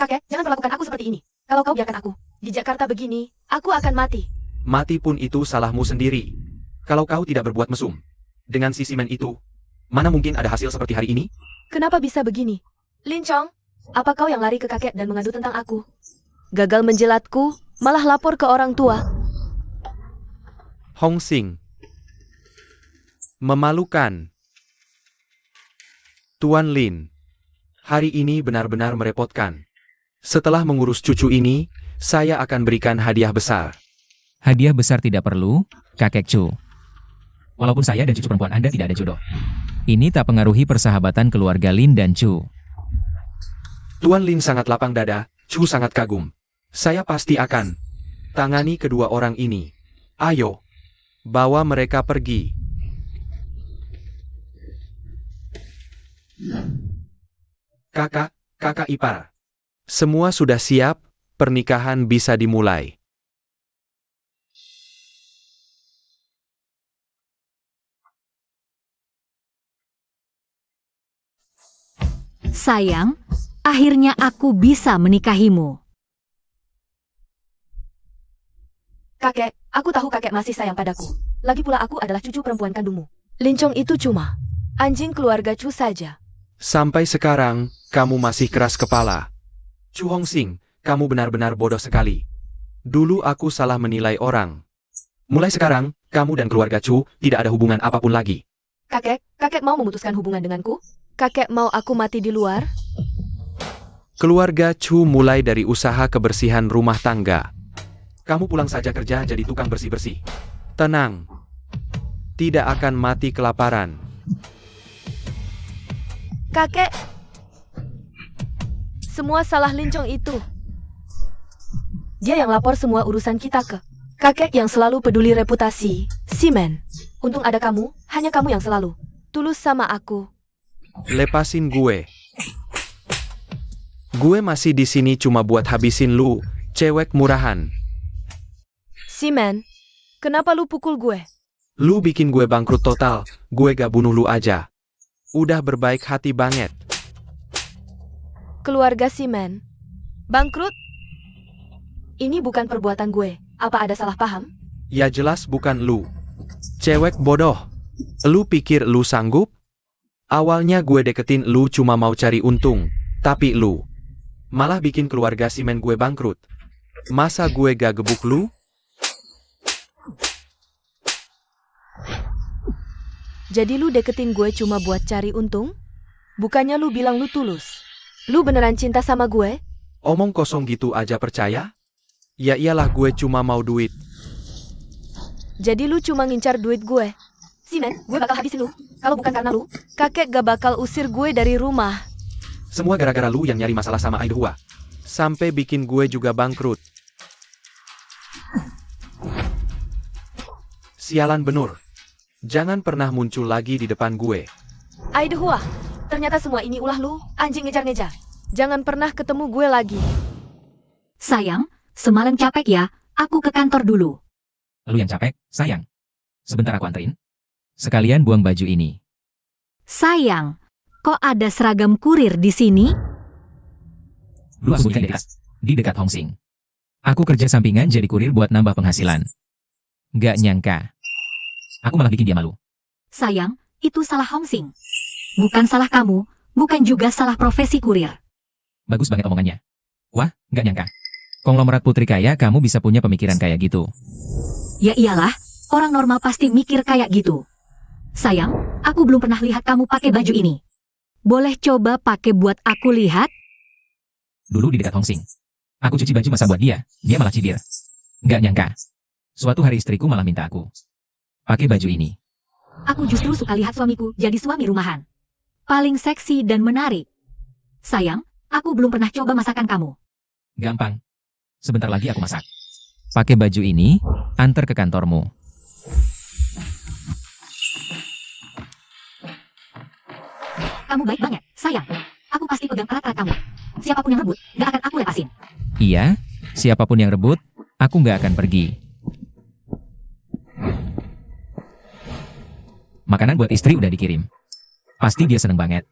Kakek, jangan perlakukan aku seperti ini. Kalau kau biarkan aku di Jakarta begini, aku akan mati. Mati pun itu salahmu sendiri. Kalau kau tidak berbuat mesum dengan si simen itu, mana mungkin ada hasil seperti hari ini? Kenapa bisa begini? Lin Chong, apa kau yang lari ke kakek dan mengadu tentang aku? Gagal menjelatku, malah lapor ke orang tua. Hong Xing. Memalukan. Tuan Lin. Hari ini benar-benar merepotkan. Setelah mengurus cucu ini, saya akan berikan hadiah besar. Hadiah besar tidak perlu, Kakek Chu. Walaupun saya dan cucu perempuan Anda tidak ada jodoh. Ini tak pengaruhi persahabatan keluarga Lin dan Chu. Tuan Lin sangat lapang dada, Chu sangat kagum. Saya pasti akan tangani kedua orang ini. Ayo, bawa mereka pergi. Kakak ipar. Semua sudah siap, pernikahan bisa dimulai. Sayang, akhirnya aku bisa menikahimu. Kakek, aku tahu kakek masih sayang padaku. Lagi pula aku adalah cucu perempuan kandungmu. Lincong itu cuma anjing keluarga Chu saja. Sampai sekarang, kamu masih keras kepala. Chu Hongsing, kamu benar-benar bodoh sekali. Dulu aku salah menilai orang. Mulai sekarang, kamu dan keluarga Chu tidak ada hubungan apapun lagi. Kakek mau memutuskan hubungan denganku? Kakek mau aku mati di luar? Keluarga Chu mulai dari usaha kebersihan rumah tangga. Kamu pulang saja kerja jadi tukang bersih-bersih. Tenang. Tidak akan mati kelaparan. Kakek, semua salah Lincong itu. Dia yang lapor semua urusan kita ke kakek yang selalu peduli reputasi, Simen. Untung ada kamu, hanya kamu yang selalu tulus sama aku. Lepasin gue. Gue masih di sini cuma buat habisin lu, cewek murahan. Simen, kenapa lu pukul gue? Lu bikin gue bangkrut total, gue gak bunuh lu aja. Udah berbaik hati banget. Keluarga Simen bangkrut? Ini bukan perbuatan gue. Apa ada salah paham? Ya jelas bukan lu. Cewek bodoh. Lu pikir lu sanggup? Awalnya gue deketin lu cuma mau cari untung. Tapi lu malah bikin keluarga Simen gue bangkrut. Masa gue gak gebuk lu? Jadi lu deketin gue cuma buat cari untung? Bukannya lu bilang lu tulus? Lu beneran cinta sama gue? Omong kosong gitu aja percaya? Ya iyalah gue cuma mau duit. Jadi lu cuma ngincar duit gue? Simen, gue bakal habisin lu. Kalau bukan karena lu, kakek gak bakal usir gue dari rumah. Semua gara-gara lu yang nyari masalah sama Aidhua. Sampai bikin gue juga bangkrut. Sialan benur. Jangan pernah muncul lagi di depan gue. Aidhua, ternyata semua ini ulah lu, anjing ngejar-ngejar. Jangan pernah ketemu gue lagi. Sayang, semalam capek ya, aku ke kantor dulu. Lu yang capek, sayang. Sebentar aku anterin. Sekalian buang baju ini. Sayang, kok ada seragam kurir di sini? Dulu aku belikan di dekat Hongsing. Aku kerja sampingan jadi kurir buat nambah penghasilan. Gak nyangka. Aku malah bikin dia malu. Sayang, itu salah Hongsing. Bukan salah kamu, bukan juga salah profesi kurir. Bagus banget omongannya. Wah, gak nyangka. Konglomerat putri kaya kamu bisa punya pemikiran kayak gitu. Ya iyalah, orang normal pasti mikir kayak gitu. Sayang, aku belum pernah lihat kamu pakai baju ini. Boleh coba pakai buat aku lihat? Dulu di dekat Hongsing. Aku cuci baju masa buat dia malah cibir. Gak nyangka. Suatu hari istriku malah minta aku pakai baju ini. Aku justru suka lihat suamiku jadi suami rumahan. Paling seksi dan menarik. Sayang, aku belum pernah coba masakan kamu. Gampang. Sebentar lagi aku masak. Pakai baju ini, antar ke kantormu. Kamu baik banget, sayang. Aku pasti pegang erat-erat kamu. Siapapun yang rebut, gak akan aku lepasin. Iya, siapapun yang rebut, aku gak akan pergi. Makanan buat istri udah dikirim. Pasti dia seneng banget.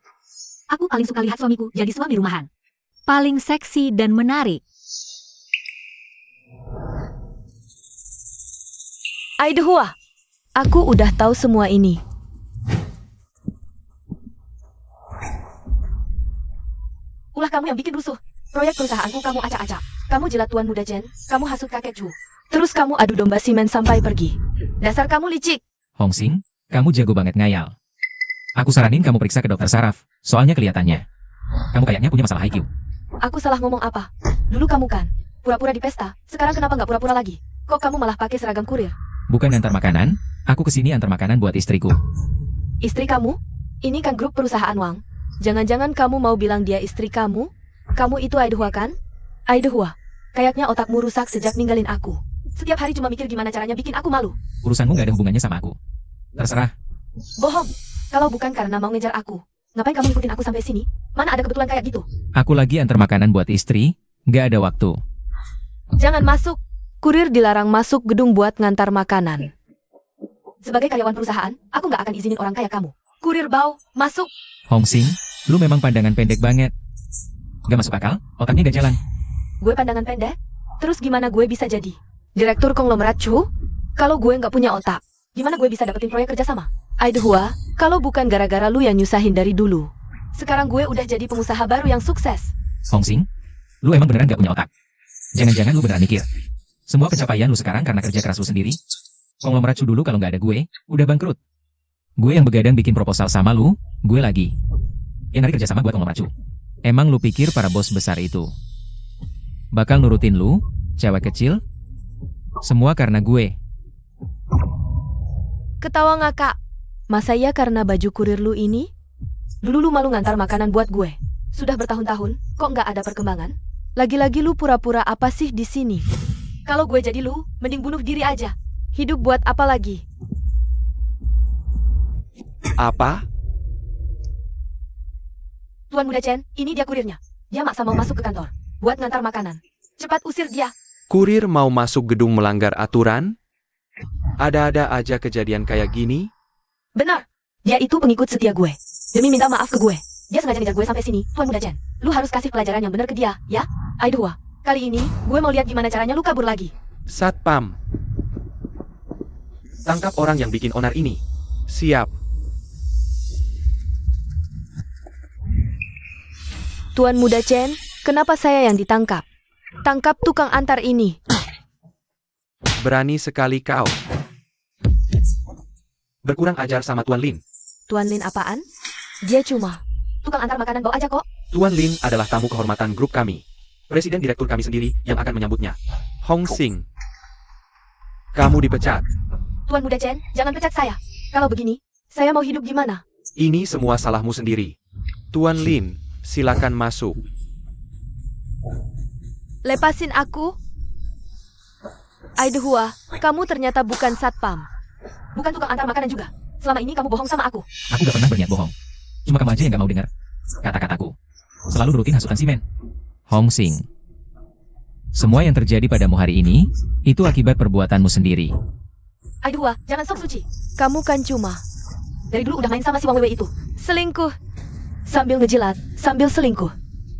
Aku paling suka lihat suamiku jadi suami rumahan. Paling seksi dan menarik. Aidhua, aku udah tahu semua ini. Ulah kamu yang bikin rusuh. Proyek perusahaanku kamu acak-acak. Kamu jilat tuan muda Jen, kamu hasut kakek Chu. Terus kamu adu domba Simen sampai pergi. Dasar kamu licik. Hongsing, kamu jago banget ngayal. Aku saranin kamu periksa ke dokter saraf, soalnya kelihatannya kamu kayaknya punya masalah IQ. Aku salah ngomong apa? Dulu kamu kan pura-pura di pesta, sekarang kenapa nggak pura-pura lagi? Kok kamu malah pakai seragam kurir? Bukan antar makanan, aku kesini antar makanan buat istriku. Istri kamu? Ini kan grup perusahaan Wang. Jangan-jangan kamu mau bilang dia istri kamu? Kamu itu Aidhua kan? Aidhua, Kayaknya otakmu rusak sejak ninggalin aku. Setiap hari cuma mikir gimana caranya bikin aku malu. Urusanmu nggak ada hubungannya sama aku. Terserah. Bohong. Kalau bukan karena mau ngejar aku, ngapain kamu ngikutin aku sampai sini? Mana ada kebetulan kayak gitu? Aku lagi antar makanan buat istri, nggak ada waktu. Jangan masuk. Kurir dilarang masuk gedung buat ngantar makanan. Sebagai karyawan perusahaan, aku nggak akan izinin orang kayak kamu. Kurir bau, masuk. Hong Xing, lu memang pandangan pendek banget. Gak masuk akal, otaknya gak jalan. Gue pandangan pendek? Terus gimana gue bisa jadi direktur konglomerat Chu? Kalau gue nggak punya otak, gimana gue bisa dapetin proyek kerjasama? Aidhua, kalau bukan gara-gara lu yang nyusahin dari dulu, sekarang gue udah jadi pengusaha baru yang sukses. Hong Xing, lu emang beneran gak punya otak. Jangan-jangan lu beneran mikir. Semua pencapaian lu sekarang karena kerja keras lu sendiri. Konglomerat Chu dulu kalau nggak ada gue, udah bangkrut. Gue yang begadang bikin proposal sama lu, gue lagi yang narik kerjasama buat konglomerat Chu. Emang lu pikir para bos besar itu bakal nurutin lu, cewek kecil? Semua karena gue. Ketawa ngakak. Masa iya karena baju kurir lu ini? Dulu lu malu ngantar makanan buat gue. Sudah bertahun-tahun, kok nggak ada perkembangan? Lagi-lagi lu pura-pura apa sih di sini? Kalau gue jadi lu, mending bunuh diri aja. Hidup buat apa lagi? Apa? Tuan Muda Chen, ini dia kurirnya. Dia maksa mau masuk ke kantor buat ngantar makanan. Cepat usir dia. Kurir mau masuk gedung melanggar aturan? Ada-ada aja kejadian kayak gini? Benar. Dia itu pengikut setia gue. Demi minta maaf ke gue. Dia sengaja ngejar gue sampai sini. Tuan Muda Chen, lu harus kasih pelajaran yang benar ke dia, ya? Aidhua, kali ini gue mau lihat gimana caranya lu kabur lagi. Satpam. Tangkap orang yang bikin onar ini. Siap. Tuan Muda Chen, kenapa saya yang ditangkap? Tangkap tukang antar ini. Berani sekali kau. Berkurang ajar sama Tuan Lin. Tuan Lin apaan? Dia cuma tukang antar makanan bau aja kok. Tuan Lin adalah tamu kehormatan grup kami. Presiden direktur kami sendiri yang akan menyambutnya. Hong Xing. Kamu dipecat. Tuan Muda Chen, jangan pecat saya. Kalau begini, saya mau hidup gimana? Ini semua salahmu sendiri. Tuan Lin, silakan masuk. Lepasin aku. Aidhua, kamu ternyata bukan satpam. Bukan tukang antar makanan juga. Selama ini kamu bohong sama aku. Aku gak pernah berniat bohong. Cuma kamu aja yang gak mau dengar kata-kataku. Selalu nurutin hasutan si Men. Hong Xing. Semua yang terjadi padamu hari ini, itu akibat perbuatanmu sendiri. Aidhua, jangan sok suci. Kamu kan cuma dari dulu udah main sama si Wang Wewe itu. Selingkuh. Sambil ngejilat, sambil selingkuh.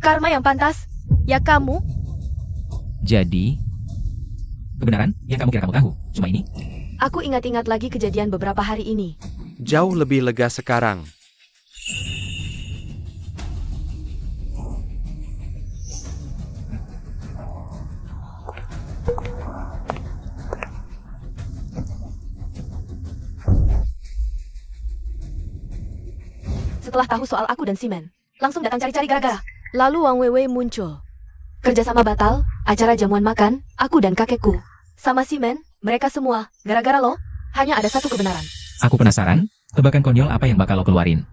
Karma yang pantas, ya kamu. Jadi, kebenaran yang kamu kira kamu tahu, cuma ini. Aku ingat-ingat lagi kejadian beberapa hari ini. Jauh lebih lega sekarang. Setelah tahu soal aku dan Simen, langsung datang cari-cari gara-gara. Lalu Wang Wewe muncul. Kerjasama batal, acara jamuan makan, aku dan kakekku. Sama Simen, mereka semua, gara-gara lo, hanya ada satu kebenaran. Aku penasaran, tebakan konyol apa yang bakal lo keluarin.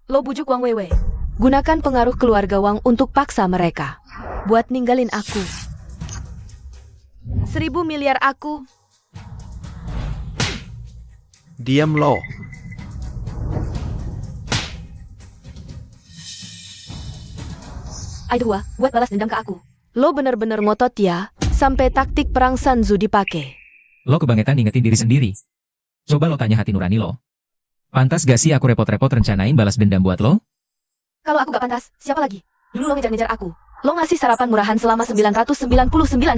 Lo bujuk Wang Wewe. Gunakan pengaruh keluarga Wang untuk paksa mereka buat ninggalin aku. 1.000 miliar aku. Diam lo. Aidhua, buat balas dendam ke aku. Lo bener-bener ngotot ya, sampai taktik perang Sanzu dipakai. Lo kebangetan ingetin diri sendiri. Coba lo tanya hati nurani lo. Pantas gak sih aku repot-repot rencanain balas dendam buat lo? Kalau aku gak pantas, siapa lagi? Dulu lo ngejar-ngejar aku. Lo ngasih sarapan murahan selama 999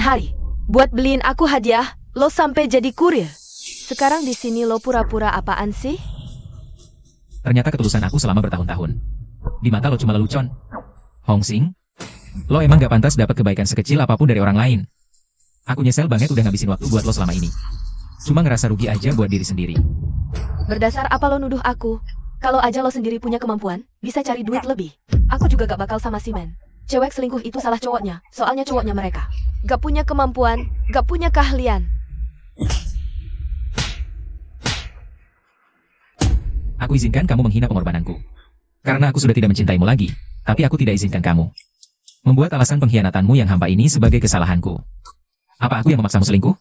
hari. Buat beliin aku hadiah, lo sampai jadi kurir. Sekarang di sini lo pura-pura apaan sih? Ternyata ketulusan aku selama bertahun-tahun. Di mata lo cuma lelucon. Hong Xing, lo emang gak pantas dapat kebaikan sekecil apapun dari orang lain. Aku nyesel banget udah ngabisin waktu buat lo selama ini. Cuma ngerasa rugi aja buat diri sendiri. Berdasar apa lo nuduh aku? Kalau aja lo sendiri punya kemampuan, bisa cari duit lebih. Aku juga gak bakal sama si Men. Cewek selingkuh itu salah cowoknya, soalnya cowoknya mereka gak punya kemampuan, gak punya keahlian. Aku izinkan kamu menghina pengorbananku. Karena aku sudah tidak mencintaimu lagi, tapi aku tidak izinkan kamu Membuat alasan pengkhianatanmu yang hampa ini sebagai kesalahanku. Apa aku yang memaksamu selingkuh?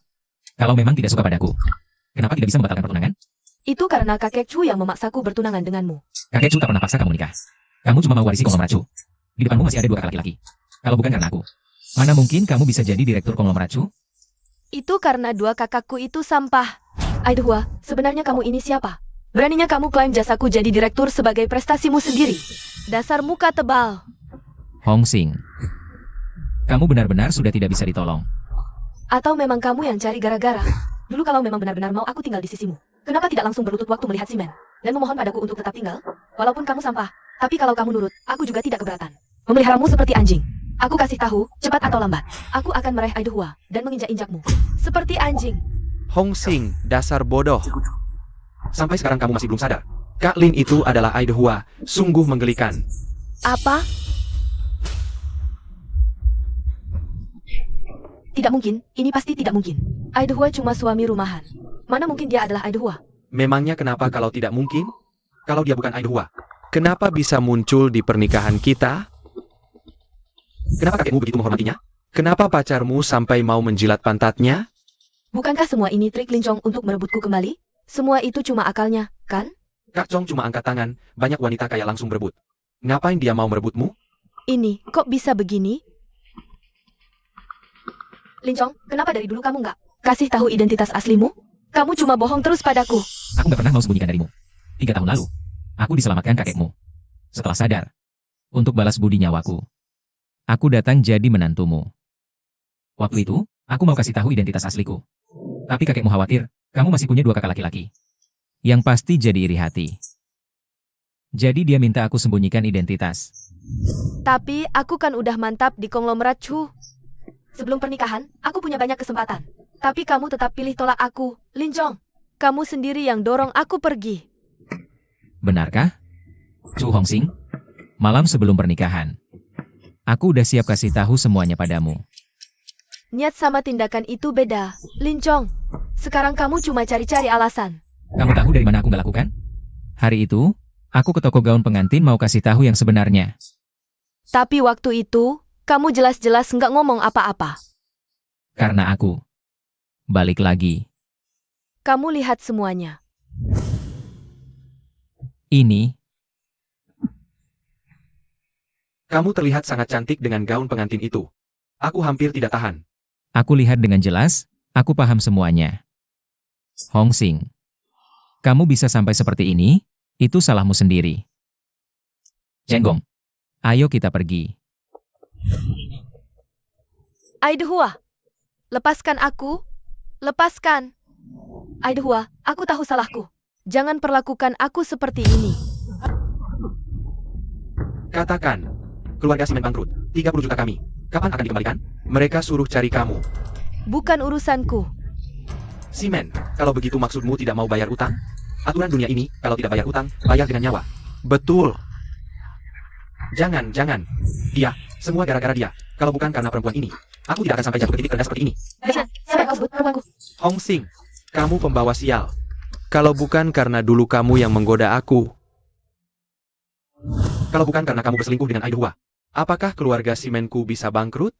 Kalau memang tidak suka padaku, kenapa tidak bisa membatalkan pertunangan? Itu karena kakek Chu yang memaksaku bertunangan denganmu. Kakek Chu tak pernah paksa kamu nikah. Kamu cuma mau warisi konglomerat Chu. Di depanmu masih ada 2 kakak laki-laki. Kalau bukan karena aku, mana mungkin kamu bisa jadi direktur konglomerat Chu? Itu karena 2 kakakku itu sampah. Aidhua, sebenarnya kamu ini siapa? Beraninya kamu klaim jasaku jadi direktur sebagai prestasimu sendiri. Dasar muka tebal. Hong Xing, kamu benar-benar sudah tidak bisa ditolong. Atau memang kamu yang cari gara-gara? Dulu kalau memang benar-benar mau aku tinggal di sisimu, kenapa tidak langsung berlutut waktu melihat Simen? Dan memohon padaku untuk tetap tinggal? Walaupun kamu sampah, tapi kalau kamu nurut, aku juga tidak keberatan. Memeliharamu seperti anjing. Aku kasih tahu, cepat atau lambat, aku akan meraih Aidhua dan menginjak-injakmu. Seperti anjing. Hong Xing, dasar bodoh. Sampai sekarang kamu masih belum sadar. Kak Lin itu adalah Aidhua, sungguh menggelikan. Apa? Tidak mungkin, ini pasti tidak mungkin. Aidhua cuma suami rumahan. Mana mungkin dia adalah Aidhua? Memangnya kenapa kalau tidak mungkin? Kalau dia bukan Aidhua, kenapa bisa muncul di pernikahan kita? Kenapa kakekmu begitu menghormatinya? Kenapa pacarmu sampai mau menjilat pantatnya? Bukankah semua ini trik Lin Chong untuk merebutku kembali? Semua itu cuma akalnya, kan? Kak Chong cuma angkat tangan, banyak wanita kaya langsung berebut. Ngapain dia mau merebutmu? Ini, kok bisa begini? Lin Chong, kenapa dari dulu kamu nggak kasih tahu identitas aslimu? Kamu cuma bohong terus padaku. Aku nggak pernah mau sembunyikan darimu. 3 tahun lalu, aku diselamatkan kakekmu. Setelah sadar, untuk balas budi nyawaku, aku datang jadi menantumu. Waktu itu, aku mau kasih tahu identitas asliku. Tapi kakekmu khawatir, kamu masih punya 2 kakak laki-laki. Yang pasti jadi iri hati. Jadi dia minta aku sembunyikan identitas. Tapi aku kan udah mantap di konglomerat Chu. Sebelum pernikahan, aku punya banyak kesempatan. Tapi kamu tetap pilih tolak aku, Lin Chong. Kamu sendiri yang dorong aku pergi. Benarkah? Chu Hong Xing, malam sebelum pernikahan, aku udah siap kasih tahu semuanya padamu. Niat sama tindakan itu beda, Lin Chong. Sekarang kamu cuma cari-cari alasan. Kamu tahu dari mana aku nggak lakukan? Hari itu, aku ke toko gaun pengantin mau kasih tahu yang sebenarnya. Tapi waktu itu, kamu jelas-jelas nggak ngomong apa-apa. Karena aku balik lagi. Kamu lihat semuanya. Ini, Kamu terlihat sangat cantik dengan gaun pengantin itu. Aku hampir tidak tahan. aku lihat dengan jelas, aku paham semuanya. Hong Xing, kamu bisa sampai seperti ini, itu salahmu sendiri. Cenggong, ayo kita pergi. Aidhua, lepaskan aku. Lepaskan. Aidhua, aku tahu salahku. Jangan perlakukan aku seperti ini. Katakan, keluarga Simen bangkrut, 30 juta kami. Kapan akan dikembalikan? Mereka suruh cari kamu. Bukan urusanku. Simen, kalau begitu maksudmu tidak mau bayar utang? Aturan dunia ini, kalau tidak bayar utang, bayar dengan nyawa. Betul. Jangan. Dia, semua gara-gara dia. Kalau bukan karena perempuan ini, aku tidak akan sampai jatuh ke titik terendah seperti ini. Siapa yang kau sebut perempuanku? Hong Xing, kamu pembawa sial. Kalau bukan karena dulu kamu yang menggoda aku. Kalau bukan karena kamu berselingkuh dengan Aidhua, apakah keluarga Simenku bisa bangkrut?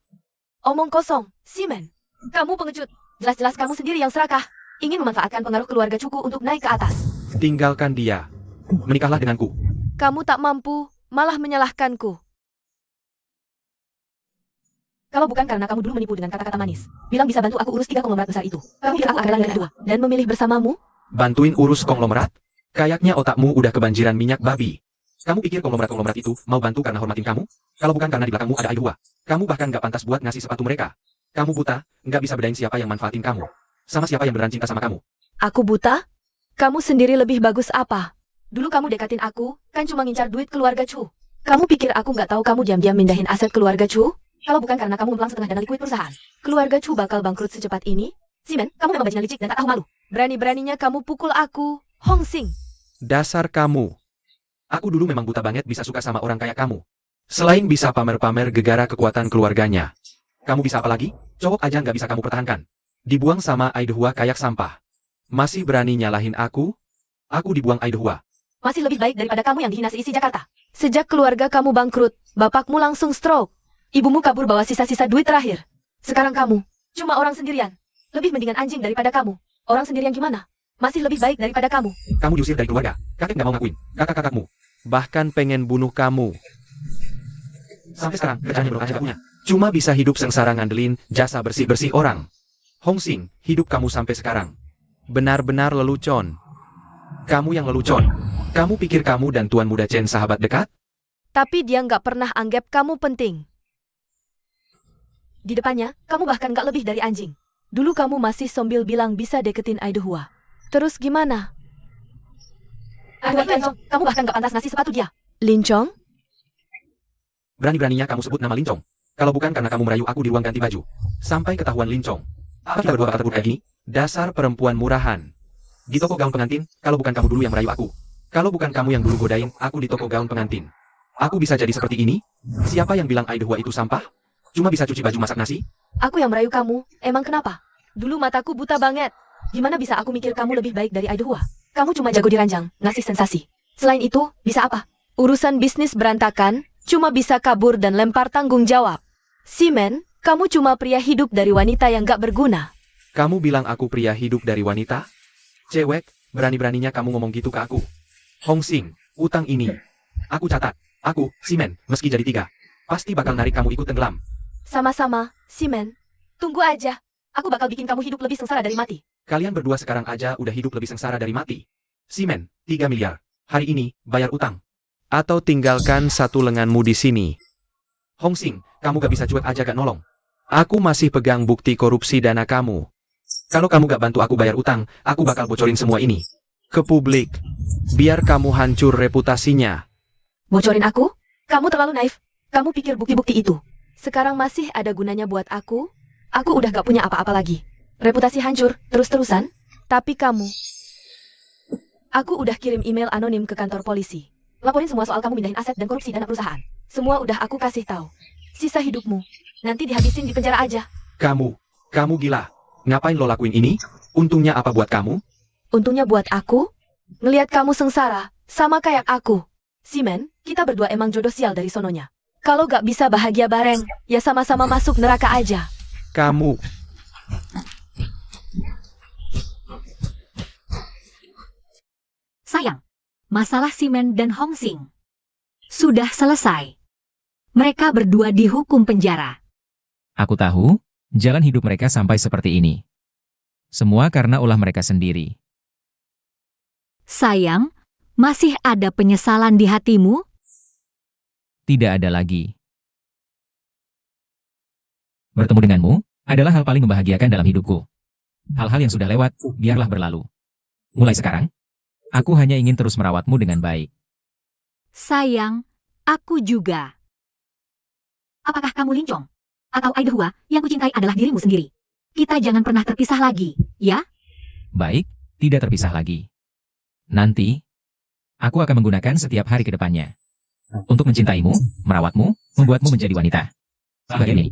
Omong kosong, Simen. Kamu pengecut. Jelas-jelas kamu sendiri yang serakah. Ingin memanfaatkan pengaruh keluarga Cuku untuk naik ke atas. Tinggalkan dia. Menikahlah denganku. Kamu tak mampu, malah menyalahkanku. Kalau bukan karena kamu dulu menipu dengan kata-kata manis, bilang bisa bantu aku urus 3 konglomerat besar itu. Kamu pikir aku akan langganan kedua dan memilih bersamamu? Bantuin urus konglomerat? Kayaknya otakmu udah kebanjiran minyak babi. Kamu pikir konglomerat-konglomerat itu mau bantu karena hormatin kamu? Kalau bukan karena di belakangmu ada Aidhua, kamu bahkan nggak pantas buat ngasih sepatu mereka. Kamu buta, nggak bisa bedain siapa yang manfaatin kamu, sama siapa yang beneran cinta sama kamu. Aku buta? Kamu sendiri lebih bagus apa? Dulu kamu dekatin aku, kan cuma ngincar duit keluarga Chu. Kamu pikir aku nggak tahu kamu diam-diam mindahin aset keluarga Chu? Kalau bukan karena kamu memplang setengah dana likuid perusahaan, keluarga Chu bakal bangkrut secepat ini? Simen, kamu memang bajingan licik dan tak tahu malu. Berani-beraninya kamu pukul aku, Hong Xing. Dasar kamu. Aku dulu memang buta banget bisa suka sama orang kayak kamu. Selain bisa pamer-pamer gegara kekuatan keluarganya, kamu bisa apa lagi? Cowok aja nggak bisa kamu pertahankan. Dibuang sama Aidhua kayak sampah. Masih berani nyalahin aku? Aku dibuang Aidhua. Masih lebih baik daripada kamu yang dihina seisi Jakarta. Sejak keluarga kamu bangkrut, bapakmu langsung stroke. Ibumu kabur bawa sisa-sisa duit terakhir. Sekarang kamu, cuma orang sendirian. Lebih mendingan anjing daripada kamu. Orang sendirian gimana? Masih lebih baik daripada kamu. Kamu diusir dari keluarga. Kakek nggak mau ngakuin. Kakak-kakakmu bahkan pengen bunuh kamu. Sampai sekarang, kerjaan belum aja gak punya. Cuma bisa hidup sengsara ngandelin jasa bersih-bersih orang. Hong Xing, hidup kamu sampai sekarang benar-benar lelucon. Kamu yang lelucon. Kamu pikir kamu dan Tuan Muda Chen sahabat dekat? Tapi dia nggak pernah anggap kamu penting. Di depannya, kamu bahkan nggak lebih dari anjing. Dulu kamu masih sombil bilang bisa deketin Aidehua. Terus gimana? Aduh, Lincong, kamu bahkan nggak pantas ngasih sepatu dia. Lincong? Berani-beraninya kamu sebut nama Lincong. Kalau bukan karena kamu merayu aku di ruang ganti baju. Sampai ketahuan Lincong. Apa kita berdua bakal terburu kayak gini? Dasar perempuan murahan. Di toko gaun pengantin, kalau bukan kamu dulu yang merayu aku. Kalau bukan kamu yang dulu godain aku di toko gaun pengantin. Aku bisa jadi seperti ini? Siapa yang bilang Aidehua itu sampah? Cuma bisa cuci baju masak nasi? Aku yang merayu kamu, emang kenapa? Dulu mataku buta banget. Gimana bisa aku mikir kamu lebih baik dari Aidehua? Kamu cuma jago diranjang, ngasih sensasi. Selain itu, bisa apa? Urusan bisnis berantakan, cuma bisa kabur dan lempar tanggung jawab. Simen, kamu cuma pria hidup dari wanita yang gak berguna. Kamu bilang aku pria hidup dari wanita? Cewek, berani-beraninya kamu ngomong gitu ke aku. Hong Xing, utang ini. Aku catat. Aku, Simen, meski jadi 3. Pasti bakal narik kamu ikut tenggelam. Sama-sama, Simen. Tunggu aja. Aku bakal bikin kamu hidup lebih sengsara dari mati. Kalian berdua sekarang aja udah hidup lebih sengsara dari mati. Simen, 3 miliar. Hari ini, bayar utang. Atau tinggalkan satu lenganmu di sini. Hong Xing, kamu gak bisa cuek aja gak nolong. Aku masih pegang bukti korupsi dana kamu. Kalau kamu gak bantu aku bayar utang, aku bakal bocorin semua ini ke publik. Biar kamu hancur reputasinya. Bocorin aku? Kamu terlalu naif. Kamu pikir bukti-bukti itu sekarang masih ada gunanya buat aku? Aku udah gak punya apa-apa lagi. Reputasi hancur, terus-terusan. Tapi kamu... Aku udah kirim email anonim ke kantor polisi. Laporin semua soal kamu mindahin aset dan korupsi dana perusahaan. Semua udah aku kasih tahu. Sisa hidupmu nanti dihabisin di penjara aja. Kamu gila. Ngapain lo lakuin ini? Untungnya apa buat kamu? Untungnya buat aku? Ngelihat kamu sengsara, sama kayak aku. Simen, kita berdua emang jodoh sial dari sononya. Kalau gak bisa bahagia bareng, ya sama-sama masuk neraka aja. Kamu. Sayang, masalah Simen dan Hong Xing sudah selesai. Mereka berdua dihukum penjara. Aku tahu, jalan hidup mereka sampai seperti ini. Semua karena ulah mereka sendiri. Sayang, masih ada penyesalan di hatimu? Tidak ada lagi. Bertemu denganmu adalah hal paling membahagiakan dalam hidupku. Hal-hal yang sudah lewat, biarlah berlalu. Mulai sekarang, aku hanya ingin terus merawatmu dengan baik. Sayang, aku juga. Apakah kamu Lincong? Atau Aidehua yang kucintai adalah dirimu sendiri? Kita jangan pernah terpisah lagi, ya? Baik, tidak terpisah lagi. Nanti, aku akan menggunakan setiap hari ke depannya. Untuk mencintaimu, merawatmu, membuatmu menjadi wanita. Sebagai ini.